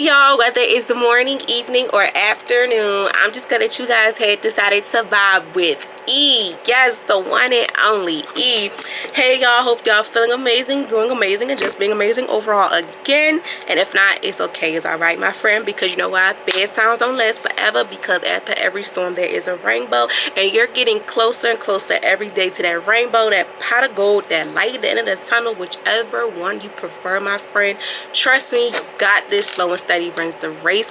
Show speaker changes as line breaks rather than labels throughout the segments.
Y'all, whether it's the morning, evening, or afternoon, I'm just gonna let you guys had decided to vibe with E. Yes, the one and only E. Hey y'all, hope y'all feeling amazing, doing amazing, and just being amazing overall again. And if not, it's okay, it's alright, my friend, because you know why? Bedtimes don't last forever, because after every storm there is a rainbow, and you're getting closer and closer every day to that rainbow, that pot of gold, that light at the end of the tunnel, whichever one you prefer, my friend. Trust me, you got this. Slow and steady runs the race.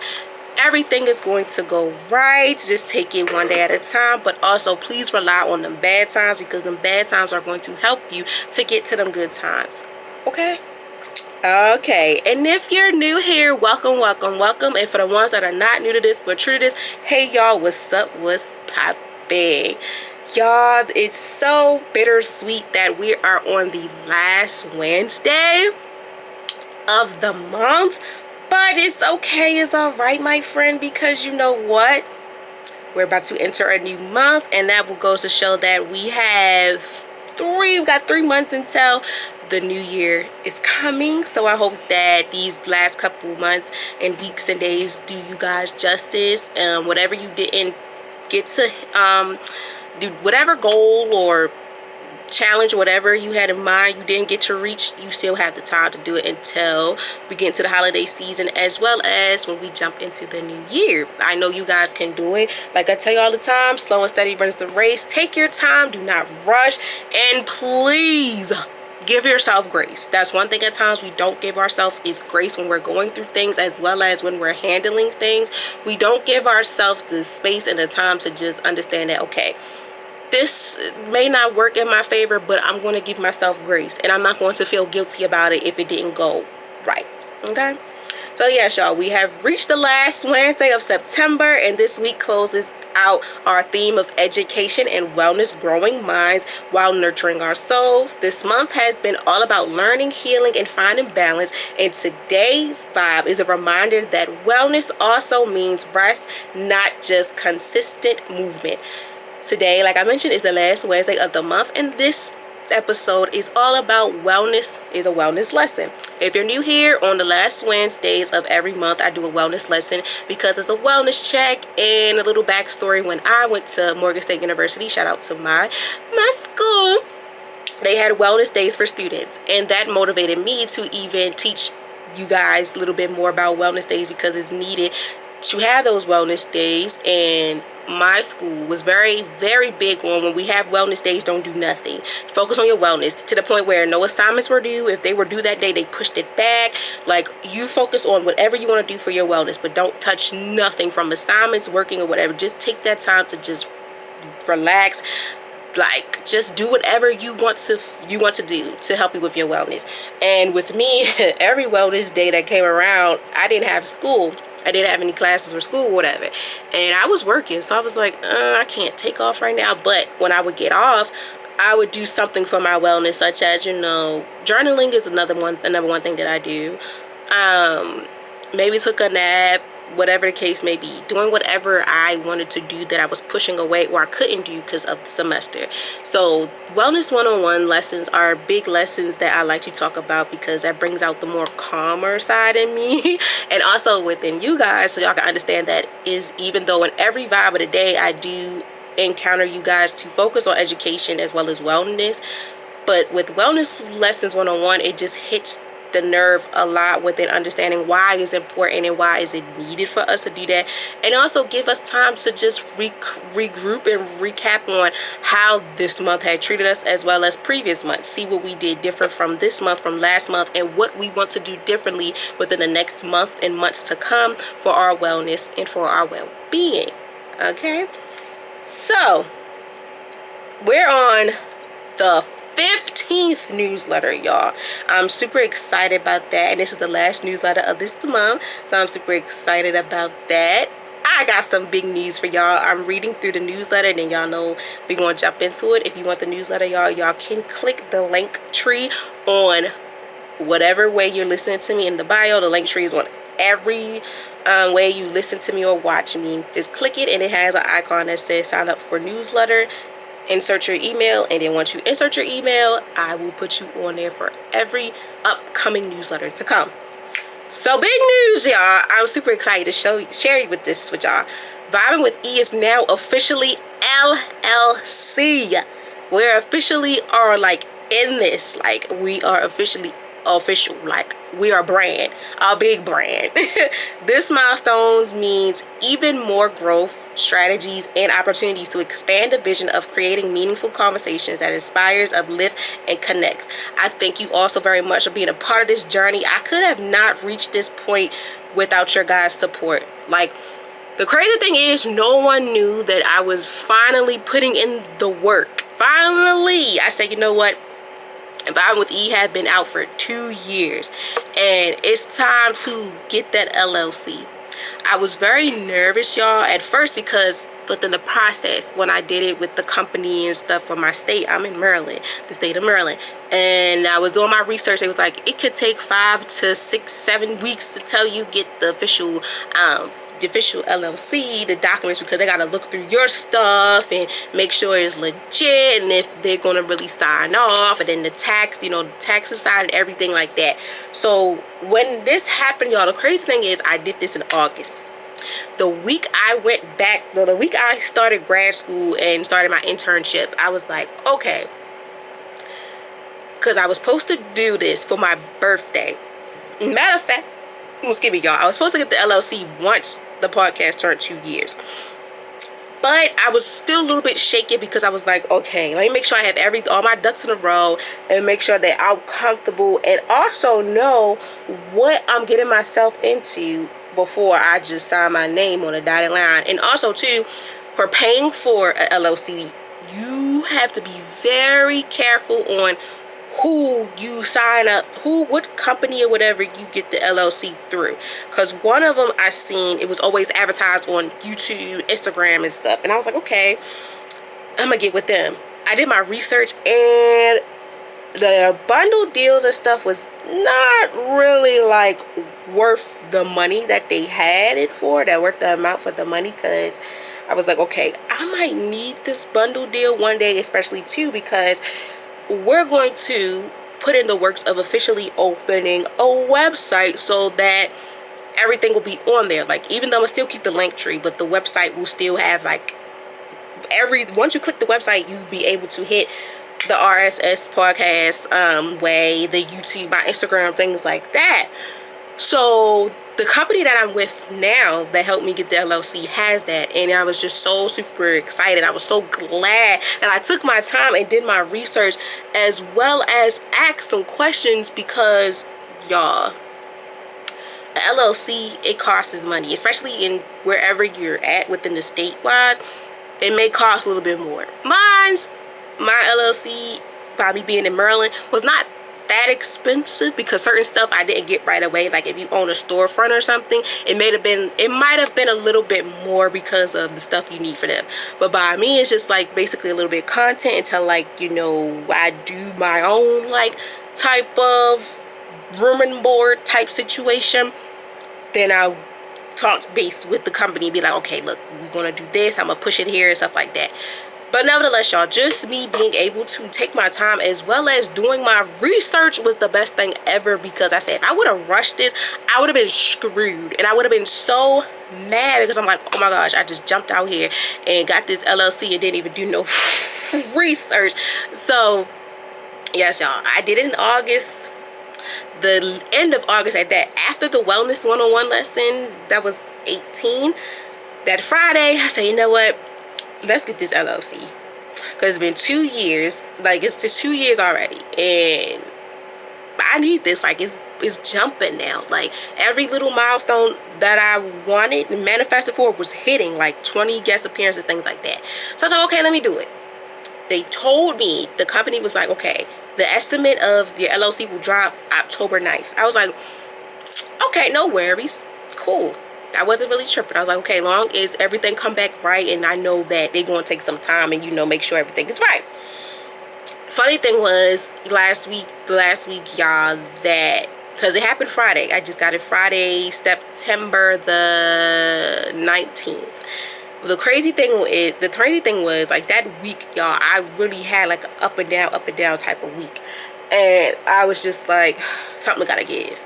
Everything is going to go right. Just take it one day at a time, but also please rely on them bad times, because them bad times are going to help you to get to them good times. Okay? Okay, and if you're new here, welcome, welcome, welcome. And for the ones that are not new to this but true to this, hey y'all, what's up, what's poppin'? Y'all, it's so bittersweet that we are on the last Wednesday of the month, but it's okay, it's all right, my friend, because you know what, we're about to enter a new month, and that will go to show that we got 3 months until the new year is coming. So I hope that these last couple months and weeks and days do you guys justice. Whatever you didn't get to do, whatever goal or challenge, whatever you had in mind you didn't get to reach, you still have the time to do it until we get into the holiday season, as well as when we jump into the new year. I know you guys can do it. Like I tell you all the time, slow and steady runs the race. Take your time, do not rush, and please give yourself grace. That's one thing at times we don't give ourselves is grace when we're going through things, as well as when we're handling things. We don't give ourselves the space and the time to just understand that, okay, this may not work in my favor, but I'm going to give myself grace, and I'm not going to feel guilty about it if it didn't go right. Okay, so yes, y'all, we have reached the last Wednesday of September, and this week closes out our theme of education and wellness, growing minds while nurturing our souls. This month has been all about learning, healing, and finding balance, and today's vibe is a reminder that wellness also means rest, not just consistent movement. Today, like I mentioned, is the last Wednesday of the month, and this episode is all about wellness, is a wellness lesson. If you're new here, on the last Wednesdays of every month, I do a wellness lesson because it's a wellness check and a little backstory. When I went to Morgan State University, shout out to my school, they had wellness days for students, and that motivated me to even teach you guys a little bit more about wellness days, because it's needed to have those wellness days. And my school was very, very big on, when we have wellness days, don't do nothing, focus on your wellness, to the point where no assignments were due. If they were due that day, they pushed it back. Like, you focus on whatever you want to do for your wellness, but don't touch nothing from assignments, working, or whatever. Just take that time to just relax, like just do whatever you want to do to help you with your wellness. And with me, every wellness day that came around, I didn't have school, I didn't have any classes or school or whatever, and I was working, so I was like, I can't take off right now. But when I would get off, I would do something for my wellness, such as, you know, journaling is another one thing that I do. Maybe took a nap, whatever the case may be, doing whatever I wanted to do that I was pushing away or I couldn't do because of the semester. So wellness 101 lessons are big lessons that I like to talk about, because that brings out the more calmer side in me and also within you guys, so y'all can understand that is, even though in every vibe of the day I do encounter you guys to focus on education as well as wellness, but with wellness lessons 101, it just hits the nerve a lot within understanding why is important and why is it needed for us to do that, and also give us time to just regroup and recap on how this month had treated us, as well as previous months. See what we did different from this month, from last month, and what we want to do differently within the next month and months to come for our wellness and for our well-being. Okay, so we're on the 15th newsletter, y'all. I'm super excited about that, and this is the last newsletter of this month, so I'm super excited about that. I got some big news for y'all. I'm reading through the newsletter, and then y'all know we're gonna jump into it. If you want the newsletter, y'all can click the link tree on whatever way you're listening to me in the bio. The link tree is on every way you listen to me or watch me. Just click it, and it has an icon that says sign up for newsletter. Insert your email, and then once you insert your email, I will put you on there for every upcoming newsletter to come. So big news, y'all. I'm super excited to share with this with y'all. Vibing with E is now officially LLC. We're officially are like in this. Like we are officially official. Like we are brand, a big brand. This milestone means even more growth, strategies, and opportunities to expand the vision of creating meaningful conversations that inspires, uplifts, and connects. I thank you also very much for being a part of this journey. I could have not reached this point without your guys' support. Like, the crazy thing is, no one knew that I was finally putting in the work. Finally, I said, you know what? Vibing with E had been out for 2 years, and it's time to get that LLC. I was very nervous, y'all, at first, because within the process, when I did it with the company and stuff for my state, I'm in Maryland, the state of Maryland, and I was doing my research. It was like it could take 5 to 6, 7 weeks to tell you get the official LLC, the documents, because they got to look through your stuff and make sure it's legit, and if they're going to really sign off, and then the tax, you know, the taxes side and everything like that. So when this happened, y'all, the crazy thing is I did this in August. The week I went back, the week I started grad school and started my internship, I was like, okay, because I was supposed to do this for my birthday. Matter of fact, excuse me, y'all, I was supposed to get the LLC once the podcast turned 2 years, but I was still a little bit shaky because I was like, okay, let me make sure I have all my ducks in a row and make sure that I'm comfortable and also know what I'm getting myself into before I just sign my name on a dotted line. And also too, for paying for a LLC, you have to be very careful on who you sign up, what company or whatever you get the LLC through. Because one of them I seen, it was always advertised on YouTube, Instagram and stuff, and I was like, okay, I'm gonna get with them. I did my research, and the bundle deals and stuff was not really like worth the money that they had it for, that worth the amount for the money. Because I was like, okay, I might need this bundle deal one day, especially too because we're going to put in the works of officially opening a website so that everything will be on there. Like, even though I'm gonna still keep the link tree, but the website will still have like once you click the website, you'll be able to hit the RSS podcast way, the YouTube, my Instagram, things like that. So the company that I'm with now that helped me get the LLC has that, and I was just so super excited. I was so glad that I took my time and did my research, as well as asked some questions, because y'all, a LLC, it costs money, especially in wherever you're at within the state wise. It may cost a little bit more. My LLC, by me being in Maryland, was not that expensive because certain stuff I didn't get right away. Like if you own a storefront or something, it might have been a little bit more because of the stuff you need for them. But by me, it's just like basically a little bit of content until, like, you know, I do my own like type of room and board type situation. Then I'll talk base with the company, be like, okay, look, we're gonna do this, I'm gonna push it here and stuff like that. But nevertheless, y'all, just me being able to take my time as well as doing my research was the best thing ever, because I said if I would have rushed this, I would have been screwed, and I would have been so mad because I'm like, oh my gosh, I just jumped out here and got this LLC and didn't even do no research. So yes, y'all, I did it in August, the end of August at that, after the wellness 101 lesson. That was 18. That Friday, I said, you know what, let's get this LLC, because it's been 2 years. Like, it's just 2 years already, and I need this. Like, it's jumping now. Like, every little milestone that I wanted and manifested for was hitting, like 20 guest appearances and things like that. So I was like, okay, let me do it. They told me, the company was like, okay, the estimate of your LLC will drop October 9th. I was like, okay, no worries, cool. I wasn't really tripping. I was like, okay, long as everything come back right, and I know that they're going to take some time and, you know, make sure everything is right. Funny thing was, last week, y'all, that, because it happened Friday. I just got it Friday, September the 19th. The crazy thing was, like, that week, y'all, I really had like an up and down type of week. And I was just like, something gotta give.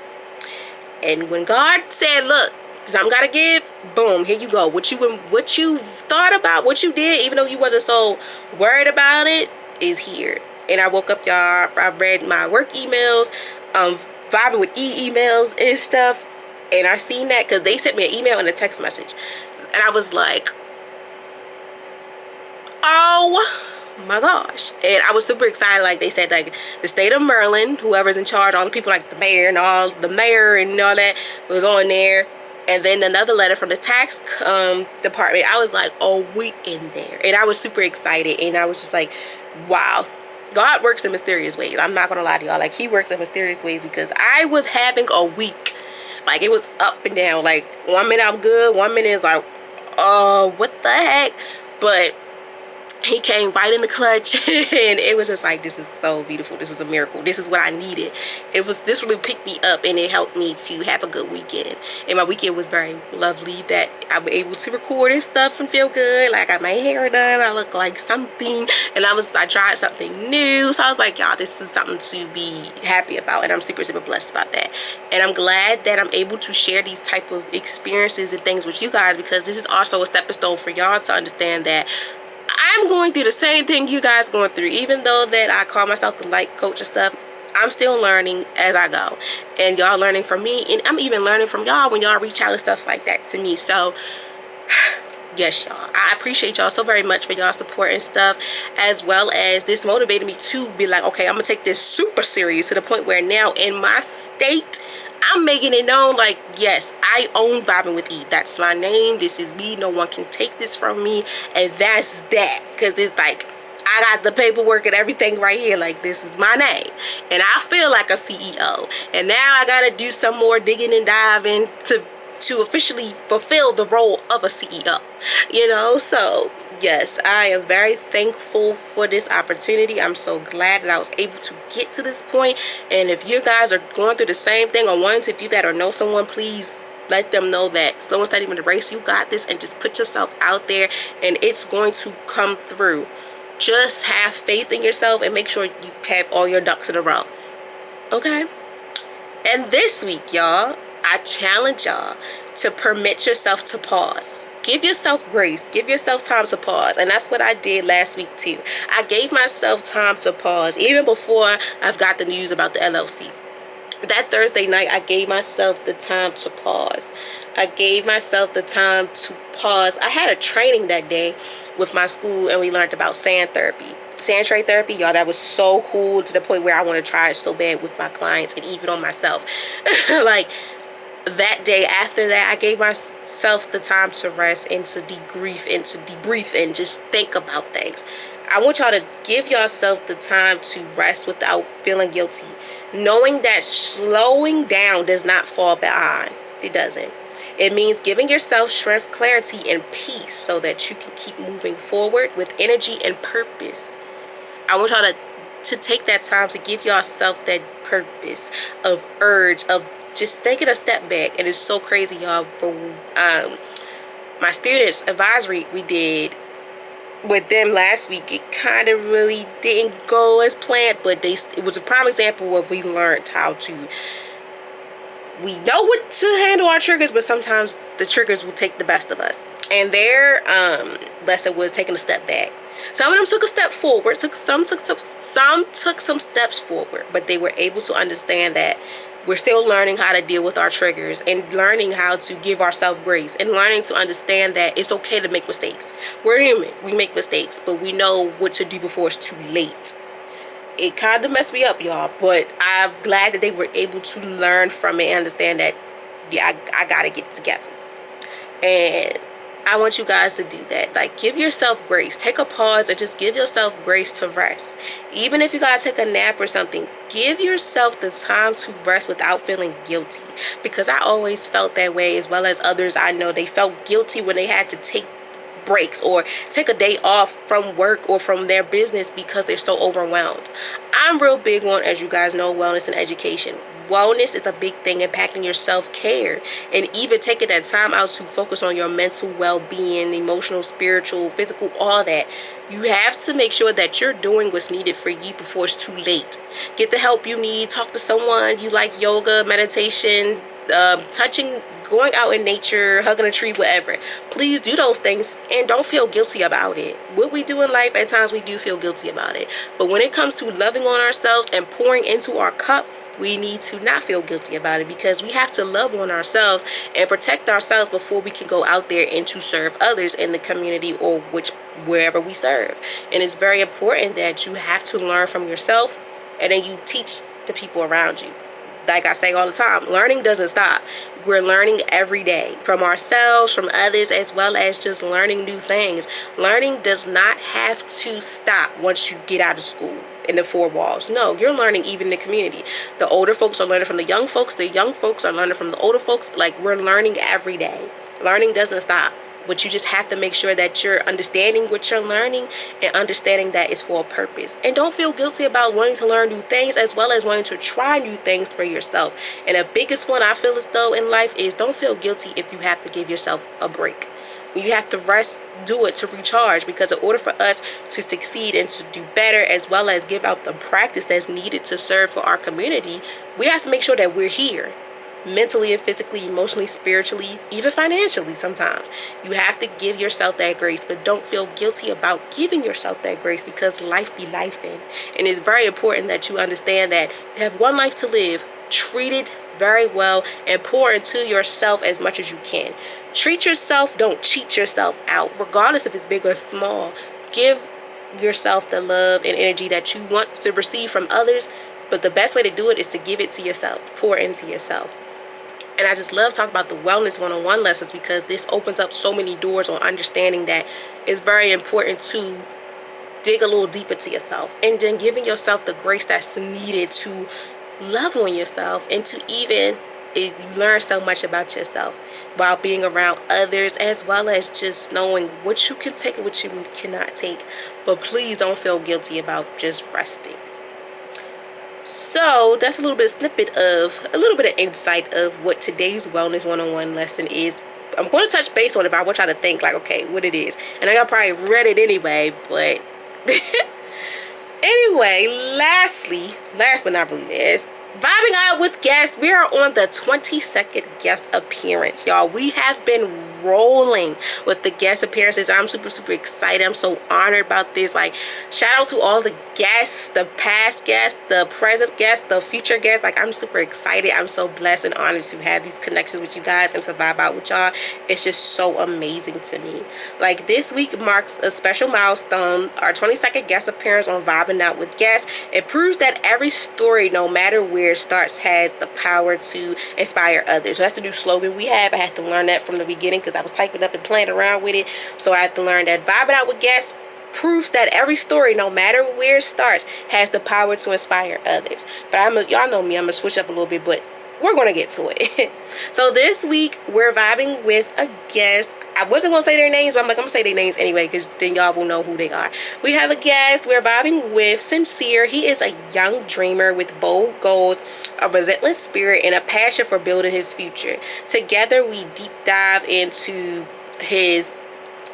And when God said, look, I'm gotta give, boom, here you go. What you thought about, what you did, even though you wasn't so worried about it, is here. And I woke up, y'all. I read my work emails, vibing with emails and stuff. And I seen that because they sent me an email and a text message. And I was like, oh my gosh. And I was super excited. Like they said, like the state of Maryland, whoever's in charge, all the people like the mayor and all that was on there. And then another letter from the tax department. I was like, oh, we in there. And I was super excited. And I was just like, wow. God works in mysterious ways. I'm not gonna lie to y'all. Like, he works in mysterious ways, because I was having a week. Like, it was up and down. Like, 1 minute I'm good, 1 minute is like, what the heck? But he came right in the clutch, and it was just like, this is so beautiful. This was a miracle. This is what I needed. This really picked me up, and it helped me to have a good weekend. And my weekend was very lovely, that I was able to record and stuff and feel good. Like, I got my hair done, I look like something, and I tried something new. So I was like, y'all, this was something to be happy about, and I'm super, super blessed about that. And I'm glad that I'm able to share these type of experiences and things with you guys, because this is also a stepping stone for y'all to understand that I'm going through the same thing you guys going through. Even though that I call myself the life coach and stuff, I'm still learning as I go. And y'all learning from me, and I'm even learning from y'all when y'all reach out and stuff like that to me. So yes, y'all, I appreciate y'all so very much for y'all support and stuff, as well as this motivated me to be like, okay, I'm gonna take this super serious, to the point where now in my state, I'm making it known, like, yes, I own Vibing with E. That's my name. This is me. No one can take this from me. And that's that. Because it's like, I got the paperwork and everything right here. Like, this is my name. And I feel like a CEO. And now I got to do some more digging and diving to officially fulfill the role of a CEO. You know? So, yes, I am very thankful for this opportunity. I'm so glad that I was able to get to this point. And if you guys are going through the same thing or wanting to do that, or know someone, please let them know that slow and steady win the race. You got this, and just put yourself out there, and it's going to come through. Just have faith in yourself, and make sure you have all your ducks in a row. Okay? And this week, y'all, I challenge y'all to permit yourself to pause. Give yourself grace. Give yourself time to pause. And that's what I did last week too. I gave myself time to pause, even before I've got the news about the LLC. That Thursday night, I gave myself the time to pause. I gave myself the time to pause. I had a training that day with my school, and we learned about sand therapy. Sand tray therapy, y'all, that was so cool, to the point where I want to try it so bad with my clients, and even on myself. Like, that day after that, I gave myself the time to rest and to debrief and just think about things. I want y'all to give yourself the time to rest without feeling guilty, knowing that slowing down does not fall behind. It doesn't. It means giving yourself strength, clarity, and peace, so that you can keep moving forward with energy and purpose. I want y'all to take that time to give yourself that purpose of urge, of just taking a step back. And it's so crazy, y'all. For my students advisory we did with them last week, it kind of really didn't go as planned, but it was a prime example of we learned how to, we know what to handle our triggers, but sometimes the triggers will take the best of us. And their lesson was taking a step back. Some of them took a step forward, some took some steps forward, but they were able to understand that we're still learning how to deal with our triggers, and learning how to give ourselves grace, and learning to understand that it's okay to make mistakes. We're human. We make mistakes, but we know what to do before it's too late. It kind of messed me up, y'all, but I'm glad that they were able to learn from it and understand that, yeah, I got to get it together. And I want you guys to do that. Like, give yourself grace. Take a pause and just give yourself grace to rest. Even if you gotta take a nap or something, give yourself the time to rest without feeling guilty. Because I always felt that way, as well as others I know. They felt guilty when they had to take breaks or take a day off from work or from their business because they're so overwhelmed. I'm real big on, as you guys know, wellness and education. Wellness is a big thing, impacting your self-care, and even taking that time out to focus on your mental well-being, emotional, spiritual, physical, all that. You have to make sure that you're doing what's needed for you before it's too late. Get the help you need. Talk to someone. You like yoga, meditation, touching, going out in nature, hugging a tree, whatever. Please do those things and don't feel guilty about it. What we do in life, at times we do feel guilty about it. But when it comes to loving on ourselves and pouring into our cup, we need to not feel guilty about it, because we have to love on ourselves and protect ourselves before we can go out there and to serve others in the community or wherever we serve. And it's very important that you have to learn from yourself and then you teach the people around you. Like I say all the time, learning doesn't stop. We're learning every day from ourselves, from others, as well as just learning new things. Learning does not have to stop once you get out of school in the four walls. No, you're learning even in the community. The older folks are learning from the young folks. The young folks are learning from the older folks. Like, we're learning every day. Learning doesn't stop. But you just have to make sure that you're understanding what you're learning and understanding that it's for a purpose. And don't feel guilty about wanting to learn new things, as well as wanting to try new things for yourself. And the biggest one I feel as though in life is, don't feel guilty if you have to give yourself a break. When you have to rest, do it to recharge, because in order for us to succeed and to do better, as well as give out the practice that's needed to serve for our community, we have to make sure that we're here. Mentally and physically, emotionally, spiritually, even financially sometimes. You have to give yourself that grace, but don't feel guilty about giving yourself that grace, because life be lifing. And it's very important that you understand that you have one life to live. Treat it very well and pour into yourself as much as you can. Treat yourself, don't cheat yourself out, regardless if it's big or small. Give yourself the love and energy that you want to receive from others, but the best way to do it is to give it to yourself. Pour into yourself. And I just love talking about the wellness one-on-one lessons, because this opens up so many doors on understanding that it's very important to dig a little deeper to yourself, and then giving yourself the grace that's needed to love on yourself, and to even you learn so much about yourself while being around others, as well as just knowing what you can take and what you cannot take. But please don't feel guilty about just resting. So that's a little bit of insight of what today's wellness one-on-one lesson is. I'm going to touch base on it, but I want y'all to think like, okay, what it is. And I know y'all probably read it anyway, but anyway, last but not really least, vibing out with guests. We are on the 22nd guest appearance, y'all. We have been rolling with the guest appearances. I'm super excited. I'm so honored about this. Like, shout out to all the guests, the past guests, the present guests, the future guests. Like, I'm super excited. I'm so blessed and honored to have these connections with you guys and to vibe out with y'all. It's just so amazing to me. Like, this week marks a special milestone, our 22nd guest appearance on Vibing Out with Guests. It proves that every story, no matter where it starts, has the power to inspire others. So that's the new slogan we have. I had to learn that from the beginning, because I was typing up and playing around with it. So I had to learn that Vibing Out with Guests proves that every story, no matter where it starts, has the power to inspire others. But y'all know me, I'm gonna switch up a little bit, but we're gonna get to it. So this week we're vibing with a guest. I wasn't gonna say their names, but I'm gonna say their names anyway, because then y'all will know who they are. We have a guest. We're vibing with Sincere. He is a young dreamer with bold goals, a relentless spirit, and a passion for building his future. Together we deep dive into his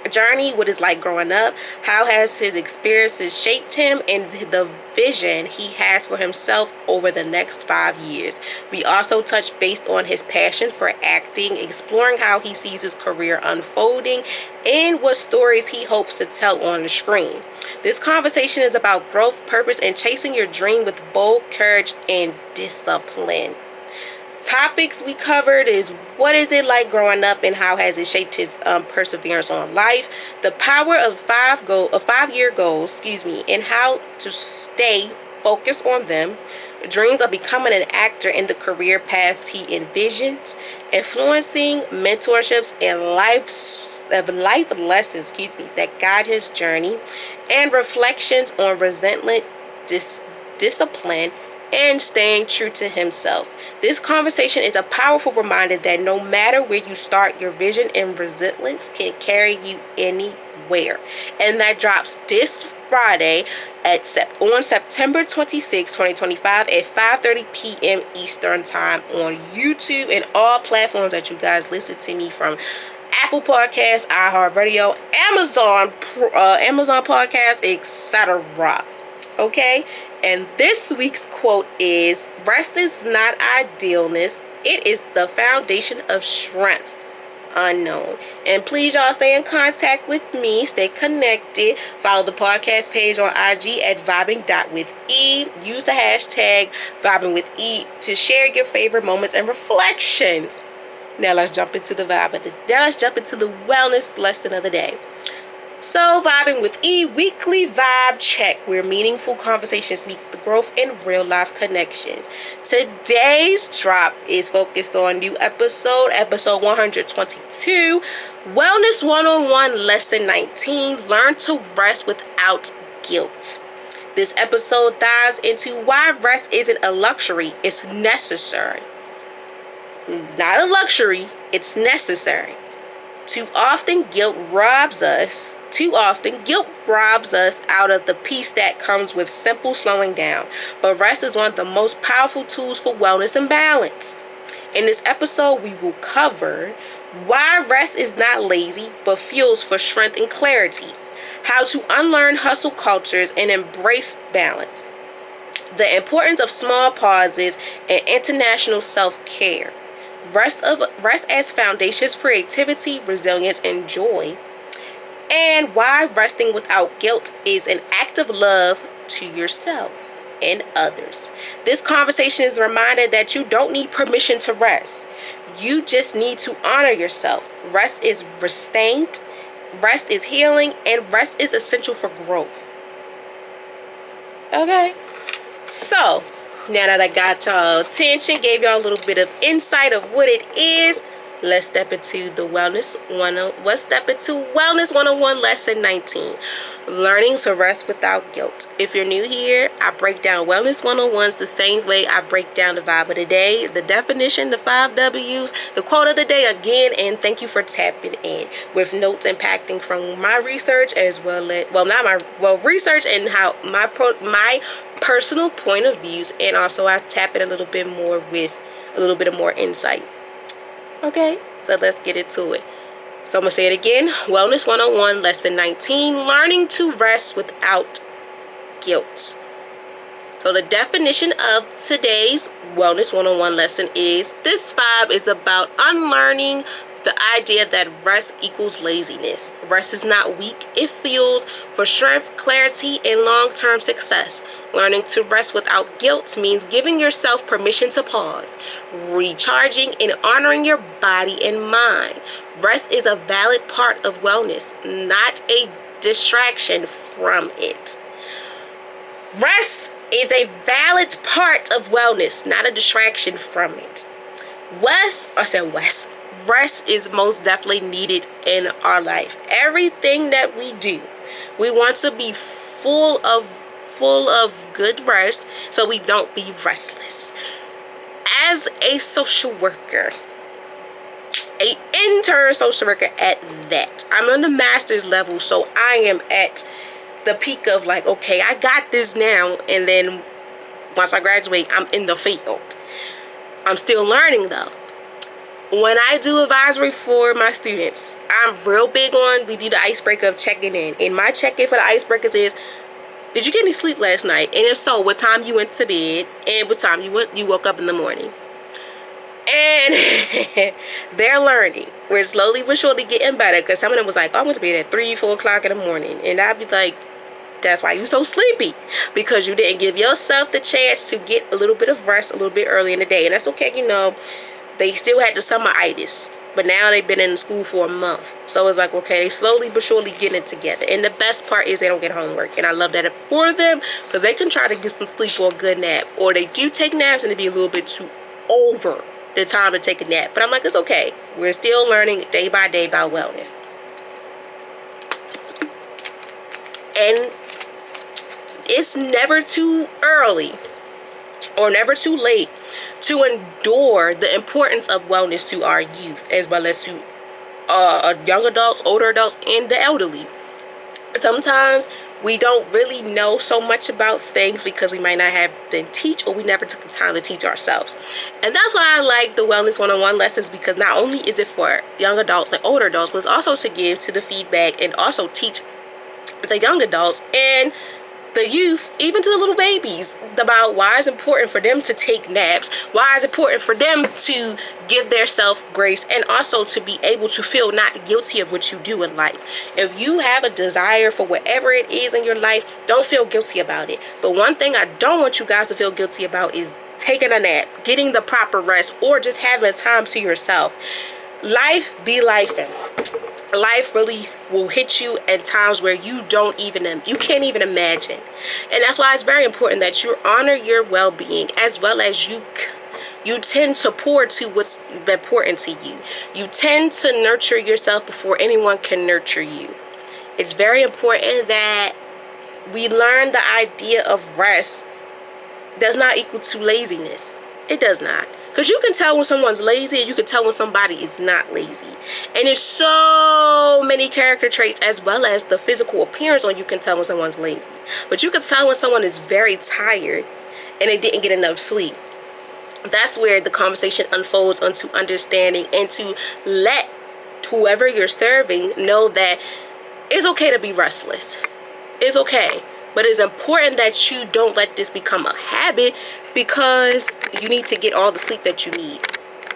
journey, what it's like growing up, how has his experiences shaped him, and the vision he has for himself over the next 5 years. We also touch base on his passion for acting, exploring how he sees his career unfolding and what stories he hopes to tell on the screen. This conversation is about growth, purpose, and chasing your dream with bold courage and discipline. Topics we covered is, what is it like growing up and how has it shaped his perseverance on life, the power of 5-year goals, and how to stay focused on them, dreams of becoming an actor and the career paths he envisions, influencing mentorships and life lessons that guide his journey, and reflections on resentment, discipline, and staying true to himself. This conversation is a powerful reminder that no matter where you start, your vision and resilience can carry you anywhere. And that drops this Friday on September 26, 2025 at 5:30 p.m. Eastern Time on YouTube and all platforms that you guys listen to me from. Apple Podcasts, iHeartRadio, Amazon Podcasts, etc. Okay? And this week's quote is, rest is not idleness, It is the foundation of strength. Unknown. And please, y'all, stay in contact with me. Stay connected. Follow the podcast page on IG at vibing.with.e. Use the hashtag vibingwithe to share your favorite moments and reflections. Now let's jump into the vibe of the day. Let's jump into the wellness lesson of the day. So, Vibing with E, weekly vibe check, where meaningful conversations meets the growth in real life connections. Today's drop is focused on new episode 122, Wellness 101, Lesson 19, Learn to Rest Without Guilt. This episode dives into why rest isn't a luxury, it's necessary. Not a luxury, it's necessary. Too often guilt robs us out of the peace that comes with simple slowing down. But rest is one of the most powerful tools for wellness and balance. In this episode, we will cover why rest is not lazy, but fuels for strength and clarity. How to unlearn hustle cultures and embrace balance. The importance of small pauses and international self-care. Rest as foundations, creativity, resilience, and joy. And why resting without guilt is an act of love to yourself and others. This conversation is a reminder that you don't need permission to rest. You just need to honor yourself. Rest is restraint, rest is healing, and rest is essential for growth. Okay? So, now that I got y'all attention, gave y'all a little bit of insight of what it is, let's step into Wellness 101 Lesson 19. Learning to rest without guilt. If you're new here, I break down Wellness 101s the same way I break down the vibe of the day, the definition, the 5 W's, the quote of the day again, and thank you for tapping in with notes impacting from my research as well as, research and how my personal point of views, and also I tap it a little bit more with a little bit of more insight. Okay, so let's get into it. So I'm going to say it again. Wellness 101, Lesson 19, Learning to Rest Without Guilt. So the definition of today's Wellness 101 lesson is, this vibe is about unlearning the idea that rest equals laziness. Rest is not weak. It fuels for strength, clarity, and long-term success. Learning to rest without guilt means giving yourself permission to pause, recharging, and honoring your body and mind. Rest is a valid part of wellness, not a distraction from it. Rest is a valid part of wellness, not a distraction from it. Rest is most definitely needed in our life. Everything that we do, we want to be full of good rest so we don't be restless. As a social worker, an intern social worker at that, I'm on the master's level, so I am at the peak of like, okay, I got this now, and then once I graduate, I'm in the field. I'm still learning though. When I do advisory for my students, I'm real big on, we do the icebreaker of checking in. And my check-in for the icebreakers is, did you get any sleep last night? And if so, what time you went to bed and what time you woke up in the morning? And they're learning. We're slowly but surely getting better, because some of them was like, oh, I went to bed at 3, 4 o'clock in the morning. And I'd be like, that's why you're so sleepy, because you didn't give yourself the chance to get a little bit of rest a little bit early in the day. And that's okay, you know. They still had the summeritis, but now they've been in school for a month. So it's like, okay, they slowly but surely getting it together. And the best part is they don't get homework. And I love that for them, because they can try to get some sleep or a good nap. Or they do take naps and it be a little bit too over the time to take a nap. But I'm like, it's okay. We're still learning day by day about wellness. And it's never too early or never too late to endure the importance of wellness to our youth, as well as to young adults, older adults, and the elderly. Sometimes we don't really know so much about things because we might not have been taught, or we never took the time to teach ourselves. And that's why I like the Wellness 101 lessons, because not only is it for young adults and older adults, but it's also to give to the feedback and also teach the young adults and the youth, even to the little babies, about why it's important for them to take naps, why it's important for them to give their self grace, and also to be able to feel not guilty of what you do in life. If you have a desire for whatever it is in your life, don't feel guilty about it. But one thing I don't want you guys to feel guilty about is taking a nap, getting the proper rest, or just having time to yourself. Life be lifing. Life really will hit you at times where you can't even imagine. And that's why it's very important that you honor your well-being, as well as you tend to pour to what's important to you. You tend to nurture yourself before anyone can nurture you. It's very important that we learn the idea of rest does not equal to laziness. It does not. Because you can tell when someone's lazy, and you can tell when somebody is not lazy. And there's so many character traits, as well as the physical appearance on you can tell when someone's lazy. But you can tell when someone is very tired and they didn't get enough sleep. That's where the conversation unfolds onto understanding, and to let whoever you're serving know that it's okay to be restless. It's okay. But it's important that you don't let this become a habit, because you need to get all the sleep that you need.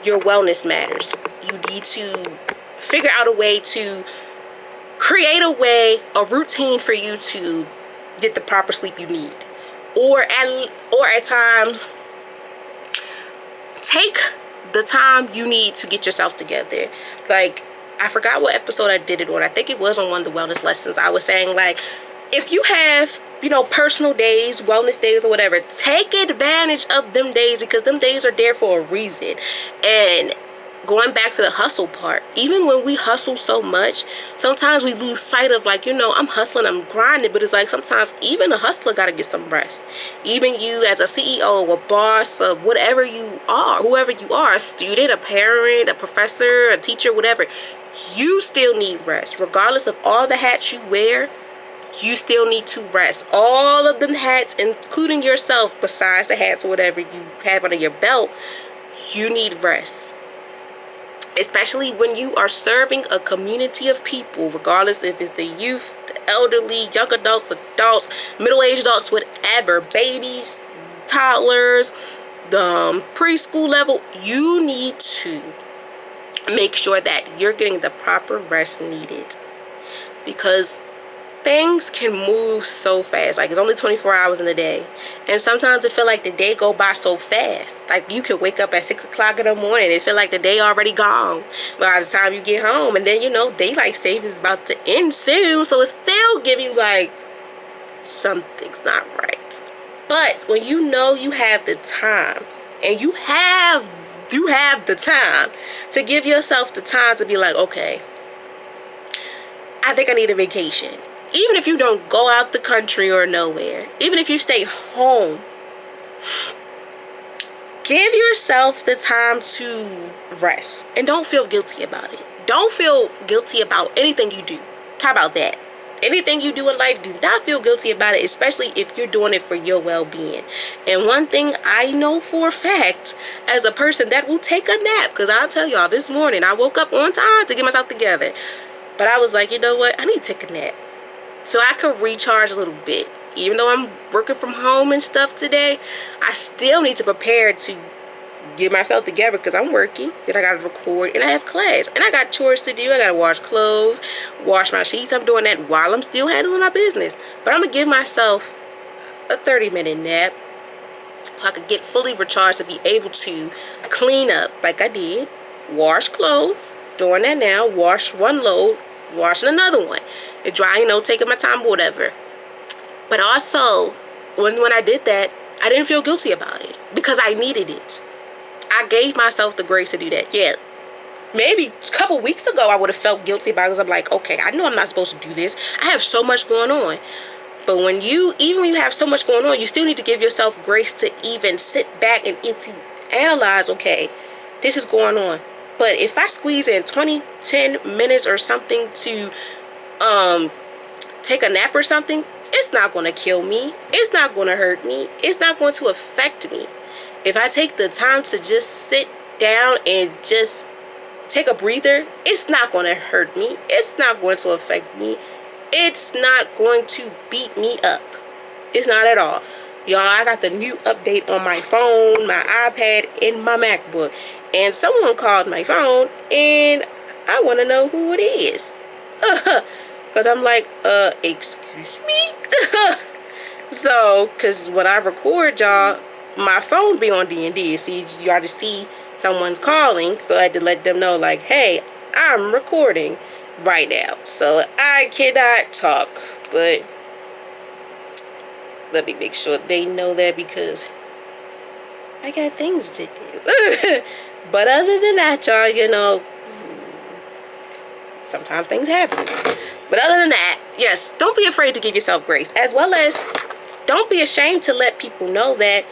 Your wellness matters. You need to figure out a way to create a routine for you to get the proper sleep you need. Or at times, take the time you need to get yourself together. Like, I forgot what episode I did it on. I think it was on one of the wellness lessons. I was saying, like, if you have, personal days, wellness days, or whatever, take advantage of them days, because them days are there for a reason. And going back to the hustle part, even when we hustle so much, sometimes we lose sight of, like, I'm hustling, I'm grinding, but it's like sometimes even a hustler got to get some rest. Even you as a CEO, a boss, of whatever you are, whoever you are, a student, a parent, a professor, a teacher, whatever, you still need rest. Regardless of all the hats you wear, you still need to rest. All of them hats, including yourself, besides the hats or whatever you have under your belt, you need rest. Especially when you are serving a community of people, regardless if it's the youth, the elderly, young adults, middle-aged adults, whatever, babies, toddlers, the preschool level, you need to make sure that you're getting the proper rest needed. Because things can move so fast. Like, it's only 24 hours in a day, and sometimes it feel like the day go by so fast. Like, you could wake up at 6 o'clock in the morning, it feel like the day already gone by the time you get home. And then daylight savings is about to end soon, so it still give you like something's not right. But when you have the time, and you have the time to give yourself the time to be like, okay, I think I need a vacation. Even if you don't go out the country or nowhere, even if you stay home, give yourself the time to rest, and don't feel guilty about it. Don't feel guilty about anything you do. How about that? Anything you do in life, do not feel guilty about it, especially if you're doing it for your well-being. And one thing I know for a fact, as a person that will take a nap, because I'll tell y'all, this morning I woke up on time to get myself together, but I was like, you know what, I need to take a nap so I could recharge a little bit. Even though I'm working from home and stuff today, I still need to prepare to get myself together, because I'm working, then I gotta record, and I have class, and I got chores to do. I gotta wash clothes, wash my sheets. I'm doing that while I'm still handling my business. But I'm gonna give myself a 30-minute nap so I could get fully recharged to be able to clean up like I did, wash clothes, doing that now, wash one load, washing another one, and dry, taking my time, whatever. But also, when I did that, I didn't feel guilty about it, because I needed it. I gave myself the grace to do that. Yeah, maybe a couple weeks ago I would have felt guilty about it, because I'm like, okay, I know I'm not supposed to do this. I have so much going on. But even when you have so much going on, you still need to give yourself grace to even sit back and to analyze, okay, this is going on. But if I squeeze in 10 minutes or something to take a nap or something, it's not going to kill me. It's not going to hurt me. It's not going to affect me. If I take the time to just sit down and just take a breather, it's not going to hurt me. It's not going to affect me. It's not going to beat me up. It's not at all. Y'all, I got the new update on my phone, my iPad, and my MacBook. And someone called my phone, and I want to know who it is. Because I'm like, excuse me? So, because when I record, y'all, my phone be on D&D. See, y'all just see someone's calling. So I had to let them know, like, hey, I'm recording right now. So I cannot talk. But let me make sure they know that because I got things to do. But other than that, y'all, you know, sometimes things happen. But other than that, yes, don't be afraid to give yourself grace. As well as, don't be ashamed to let people know that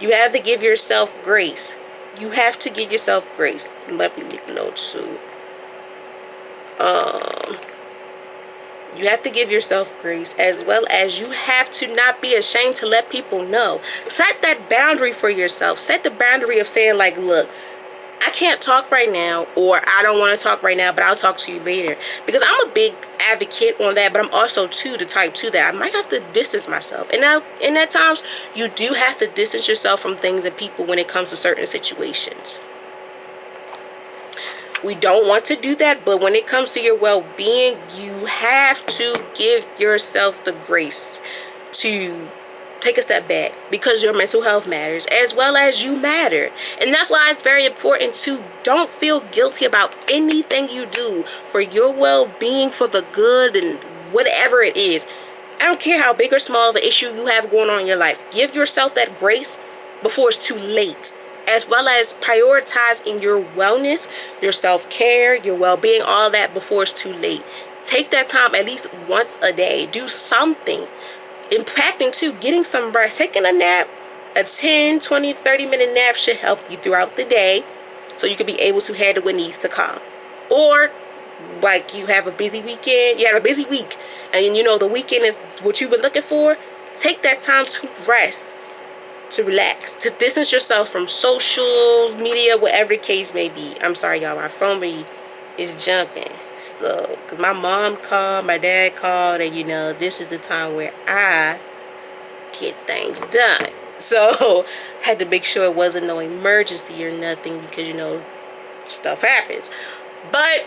you have to give yourself grace. You have to give yourself grace. Let me make a note too. You have to give yourself grace, as well as you have to not be ashamed to let people know. Set that boundary for yourself. Set the boundary of saying, like, look, I can't talk right now, or I don't want to talk right now, but I'll talk to you later. Because I'm a big advocate on that, but I'm also too the type too that I might have to distance myself. And now, in that times, you do have to distance yourself from things and people when it comes to certain situations. We don't want to do that, but when it comes to your well-being, you have to give yourself the grace to take a step back, because your mental health matters as well as you matter. And that's why it's very important to don't feel guilty about anything you do for your well-being, for the good, and whatever it is. I don't care how big or small of an issue you have going on in your life. Give yourself that grace before it's too late. As well as prioritizing your wellness, your self-care, your well-being, all that before it's too late. Take that time at least once a day. Do something. Impacting too, getting some rest, taking a nap. A 10, 20, 30-minute nap should help you throughout the day, so you can be able to handle what needs to come. Or, like, you have a busy weekend, you have a busy week, and you know the weekend is what you've been looking for. Take that time to rest, to relax, to distance yourself from social media, whatever the case may be. I'm sorry, y'all, my phone is jumping. So, because my mom called, my dad called, and you know, this is the time where I get things done. So, I had to make sure it wasn't no emergency or nothing, because you know, stuff happens. But,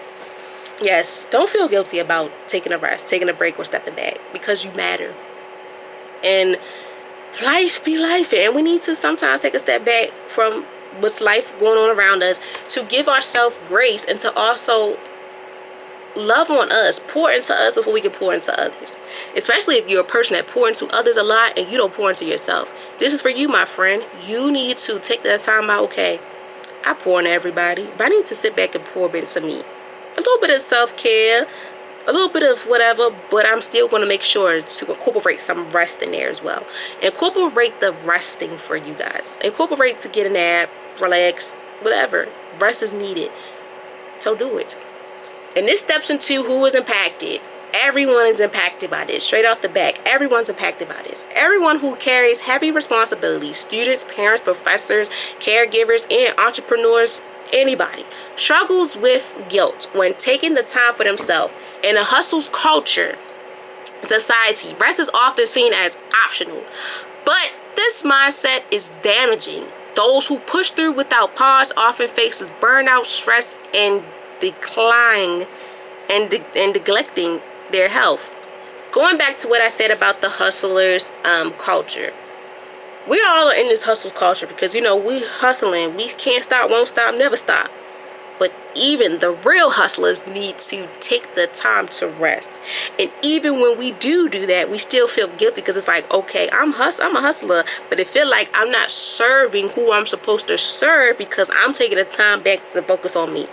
yes, don't feel guilty about taking a rest, taking a break, or stepping back, because you matter. And life be life, and we need to sometimes take a step back from what's life going on around us to give ourselves grace, and to also love on us, pour into us before we can pour into others. Especially if you're a person that pour into others a lot and you don't pour into yourself. This is for you, my friend. You need to take that time out. Okay, I pour into everybody, but I need to sit back and pour into me. A little bit of self-care, a little bit of whatever, but I'm still going to make sure to incorporate some rest in there as well. Incorporate the resting for you guys. Incorporate to get a nap, relax, whatever. Rest is needed. So do it. And this steps into who is impacted. Everyone is impacted by this. Straight off the back, everyone's impacted by this. Everyone who carries heavy responsibilities, students, parents, professors, caregivers, and entrepreneurs, anybody, struggles with guilt when taking the time for themselves. In a hustle's culture, society, rest is often seen as optional. But this mindset is damaging. Those who push through without pause often faces burnout, stress, and decline and neglecting their health. Going back to what I said about the hustlers culture, we all are in this hustle culture because, you know, we hustling, we can't stop, won't stop, never stop. But even the real hustlers need to take the time to rest. And even when we do that, we still feel guilty because it's like, okay, I'm a hustler, but it feel like I'm not serving who I'm supposed to serve because I'm taking the time back to focus on me.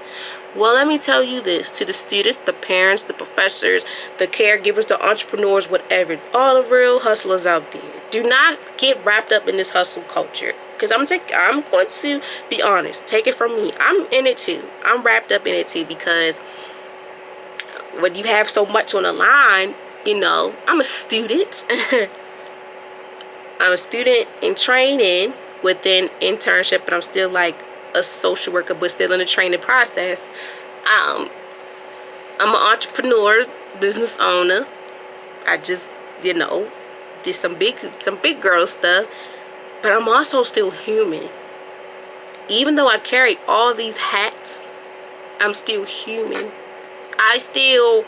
Well, let me tell you this, to the students, the parents, the professors, the caregivers, the entrepreneurs, whatever, all the real hustlers out there, do not get wrapped up in this hustle culture. Because I'm going to be honest, take it from me, I'm in it too. I'm wrapped up in it too, because when you have so much on the line, you know, I'm a student. I'm a student in training within internship, but I'm still like a social worker, but still in the training process. I'm an entrepreneur, business owner. I just, you know, did some big girl stuff, but I'm also still human. Even though I carry all these hats, I'm still human. I still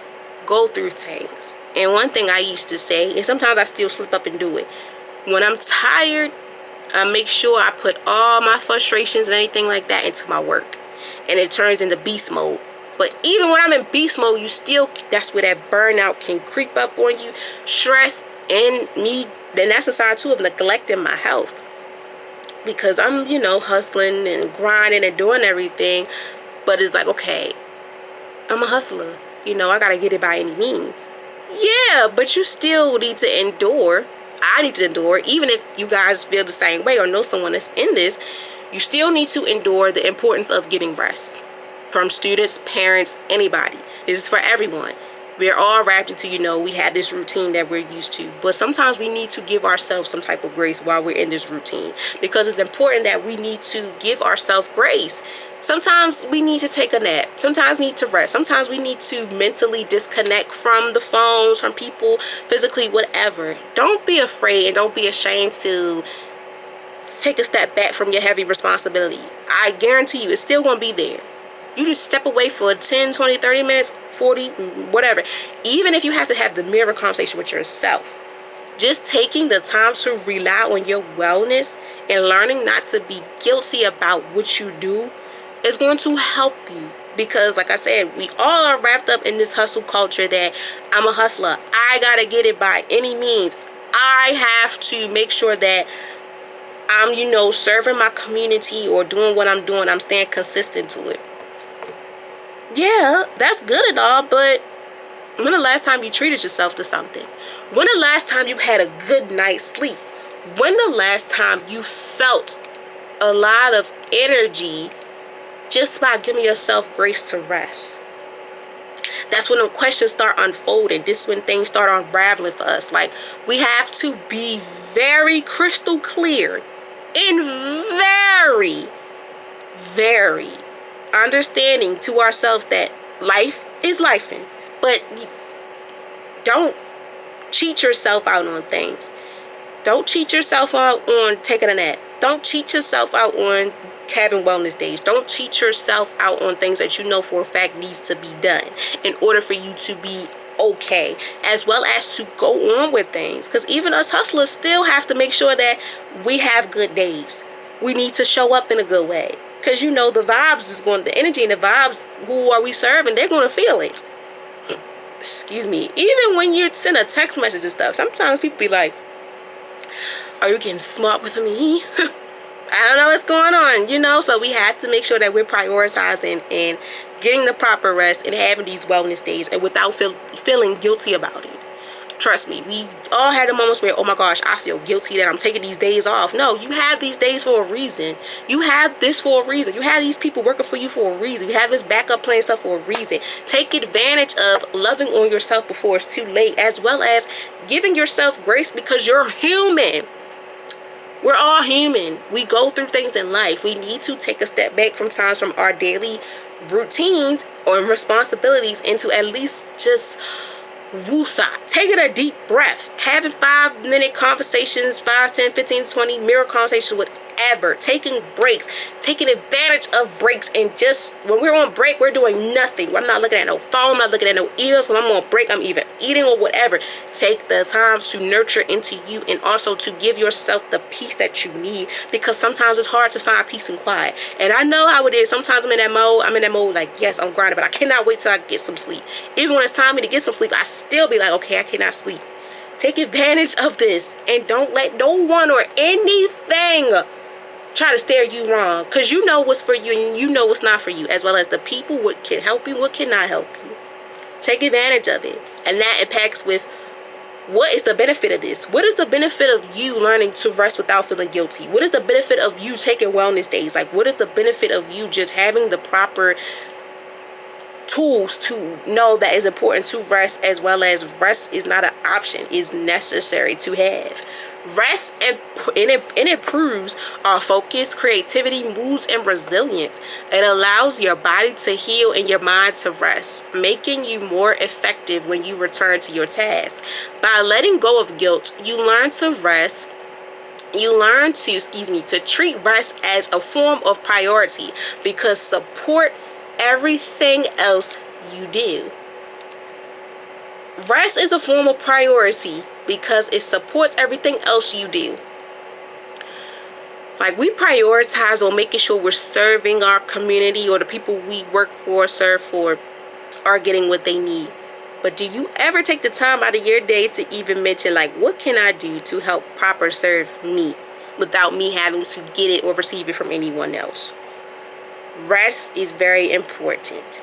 go through things. And one thing I used to say, and sometimes I still slip up and do it, when I'm tired, I make sure I put all my frustrations and anything like that into my work, and it turns into beast mode. But even when I'm in beast mode, that's where that burnout can creep up on you. Stress and me, then that's a sign too of neglecting my health. Because I'm, hustling and grinding and doing everything. But it's like, okay, I'm a hustler. I gotta get it by any means. Yeah, but you still need to endure. I need to endure. Even if you guys feel the same way or know someone that's in this, you still need to endure the importance of getting rest. From students, parents, anybody. This is for everyone. We're all wrapped into, we have this routine that we're used to. But sometimes we need to give ourselves some type of grace while we're in this routine. Because it's important that we need to give ourselves grace. Sometimes we need to take a nap. Sometimes we need to rest. Sometimes we need to mentally disconnect from the phones, from people, physically, whatever. Don't be afraid and don't be ashamed to take a step back from your heavy responsibility. I guarantee you it's still going to be there. You just step away for 10, 20, 30 minutes, 40, whatever. Even if you have to have the mirror conversation with yourself. Just taking the time to rely on your wellness and learning not to be guilty about what you do is going to help you. Because like I said, we all are wrapped up in this hustle culture that I'm a hustler. I got to get it by any means. I have to make sure that I'm, serving my community or doing what I'm doing. I'm staying consistent to it. Yeah, that's good and all, but when the last time you treated yourself to something? When the last time you had a good night's sleep? When the last time you felt a lot of energy just by giving yourself grace to rest? That's when the questions start unfolding. This is when things start unraveling for us. Like, we have to be very crystal clear and very, very understanding to ourselves that life is lifing. But don't cheat yourself out on things. Don't cheat yourself out on taking a nap. Don't cheat yourself out on having wellness days. Don't cheat yourself out on things that you know for a fact needs to be done in order for you to be okay, as well as to go on with things. Because even us hustlers still have to make sure that we have good days. We need to show up in a good way. Because the vibes is going, the energy and the vibes, who are we serving, they're going to feel it. Excuse me. Even when you send a text message and stuff, sometimes people be like, are you getting smart with me? I don't know what's going on, so we have to make sure that we're prioritizing and getting the proper rest and having these wellness days and without feeling guilty about it. Trust me, we all had the moments where, oh my gosh, I feel guilty that I'm taking these days off. No, you have these days for a reason. You have this for a reason. You have these people working for you for a reason. You have this backup plan stuff for a reason. Take advantage of loving on yourself before it's too late, as well as giving yourself grace because you're human. We're all human. We go through things in life. We need to take a step back from times from our daily routines or responsibilities into at least just woosah. Taking a deep breath. Having 5-minute conversations, 5, 10, 15, 20 mirror conversations with whatever. Taking breaks. Taking advantage of breaks. And just when we're on break, we're doing nothing. I'm not looking at no phone. I'm not looking at no emails. When I'm on break, I'm either eating or whatever. Take the time to nurture into you and also to give yourself the peace that you need. Because sometimes it's hard to find peace and quiet. And I know how it is. Sometimes I'm in that mode like, yes, I'm grinding, but I cannot wait till I get some sleep. Even when it's time for me to get some sleep, I still be like, okay, I cannot sleep. Take advantage of this and don't let no one or anything try to steer you wrong, because you know what's for you and you know what's not for you, as well as the people, what can help you, what cannot help you. Take advantage of it. And that impacts with, what is the benefit of this? What is the benefit of you learning to rest without feeling guilty? What is the benefit of you taking wellness days? Like, what is the benefit of you just having the proper tools to know that it's important to rest, as well as rest is not an option, is necessary to have. Rest and it improves our focus, creativity, moods, and resilience. It allows your body to heal and your mind to rest, making you more effective when you return to your task. By letting go of guilt, you learn to rest. You learn to treat rest as a form of priority because support everything else you do. Rest is a form of priority because it supports everything else you do. Like, we prioritize on making sure we're serving our community, or the people we work for, serve for, are getting what they need. But do you ever take the time out of your day to even mention, like, what can I do to help proper serve me without me having to get it or receive it from anyone else? Rest is very important.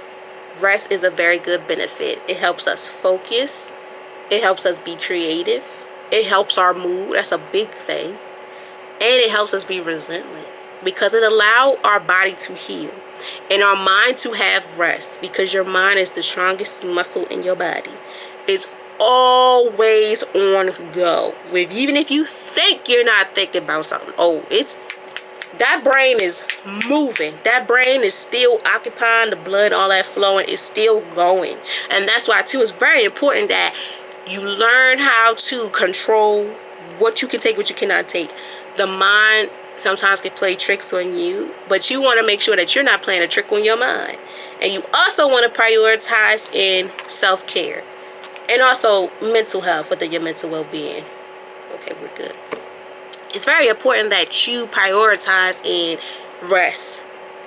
Rest is a very good benefit. It helps us focus. It helps us be creative. It helps our mood. That's a big thing. And it helps us be resilient because it allows our body to heal and our mind to have rest, because your mind is the strongest muscle in your body. It's always on go. Even if you think you're not thinking about something, that brain is moving. That brain is still occupying, the blood, all that flowing is still going. And that's why too it's very important that you learn how to control what you can take, what you cannot take. The mind sometimes can play tricks on you, but you want to make sure that you're not playing a trick on your mind. And you also want to prioritize in self-care and also mental health, within your mental well-being. Okay, we're good. It's very important that you prioritize in rest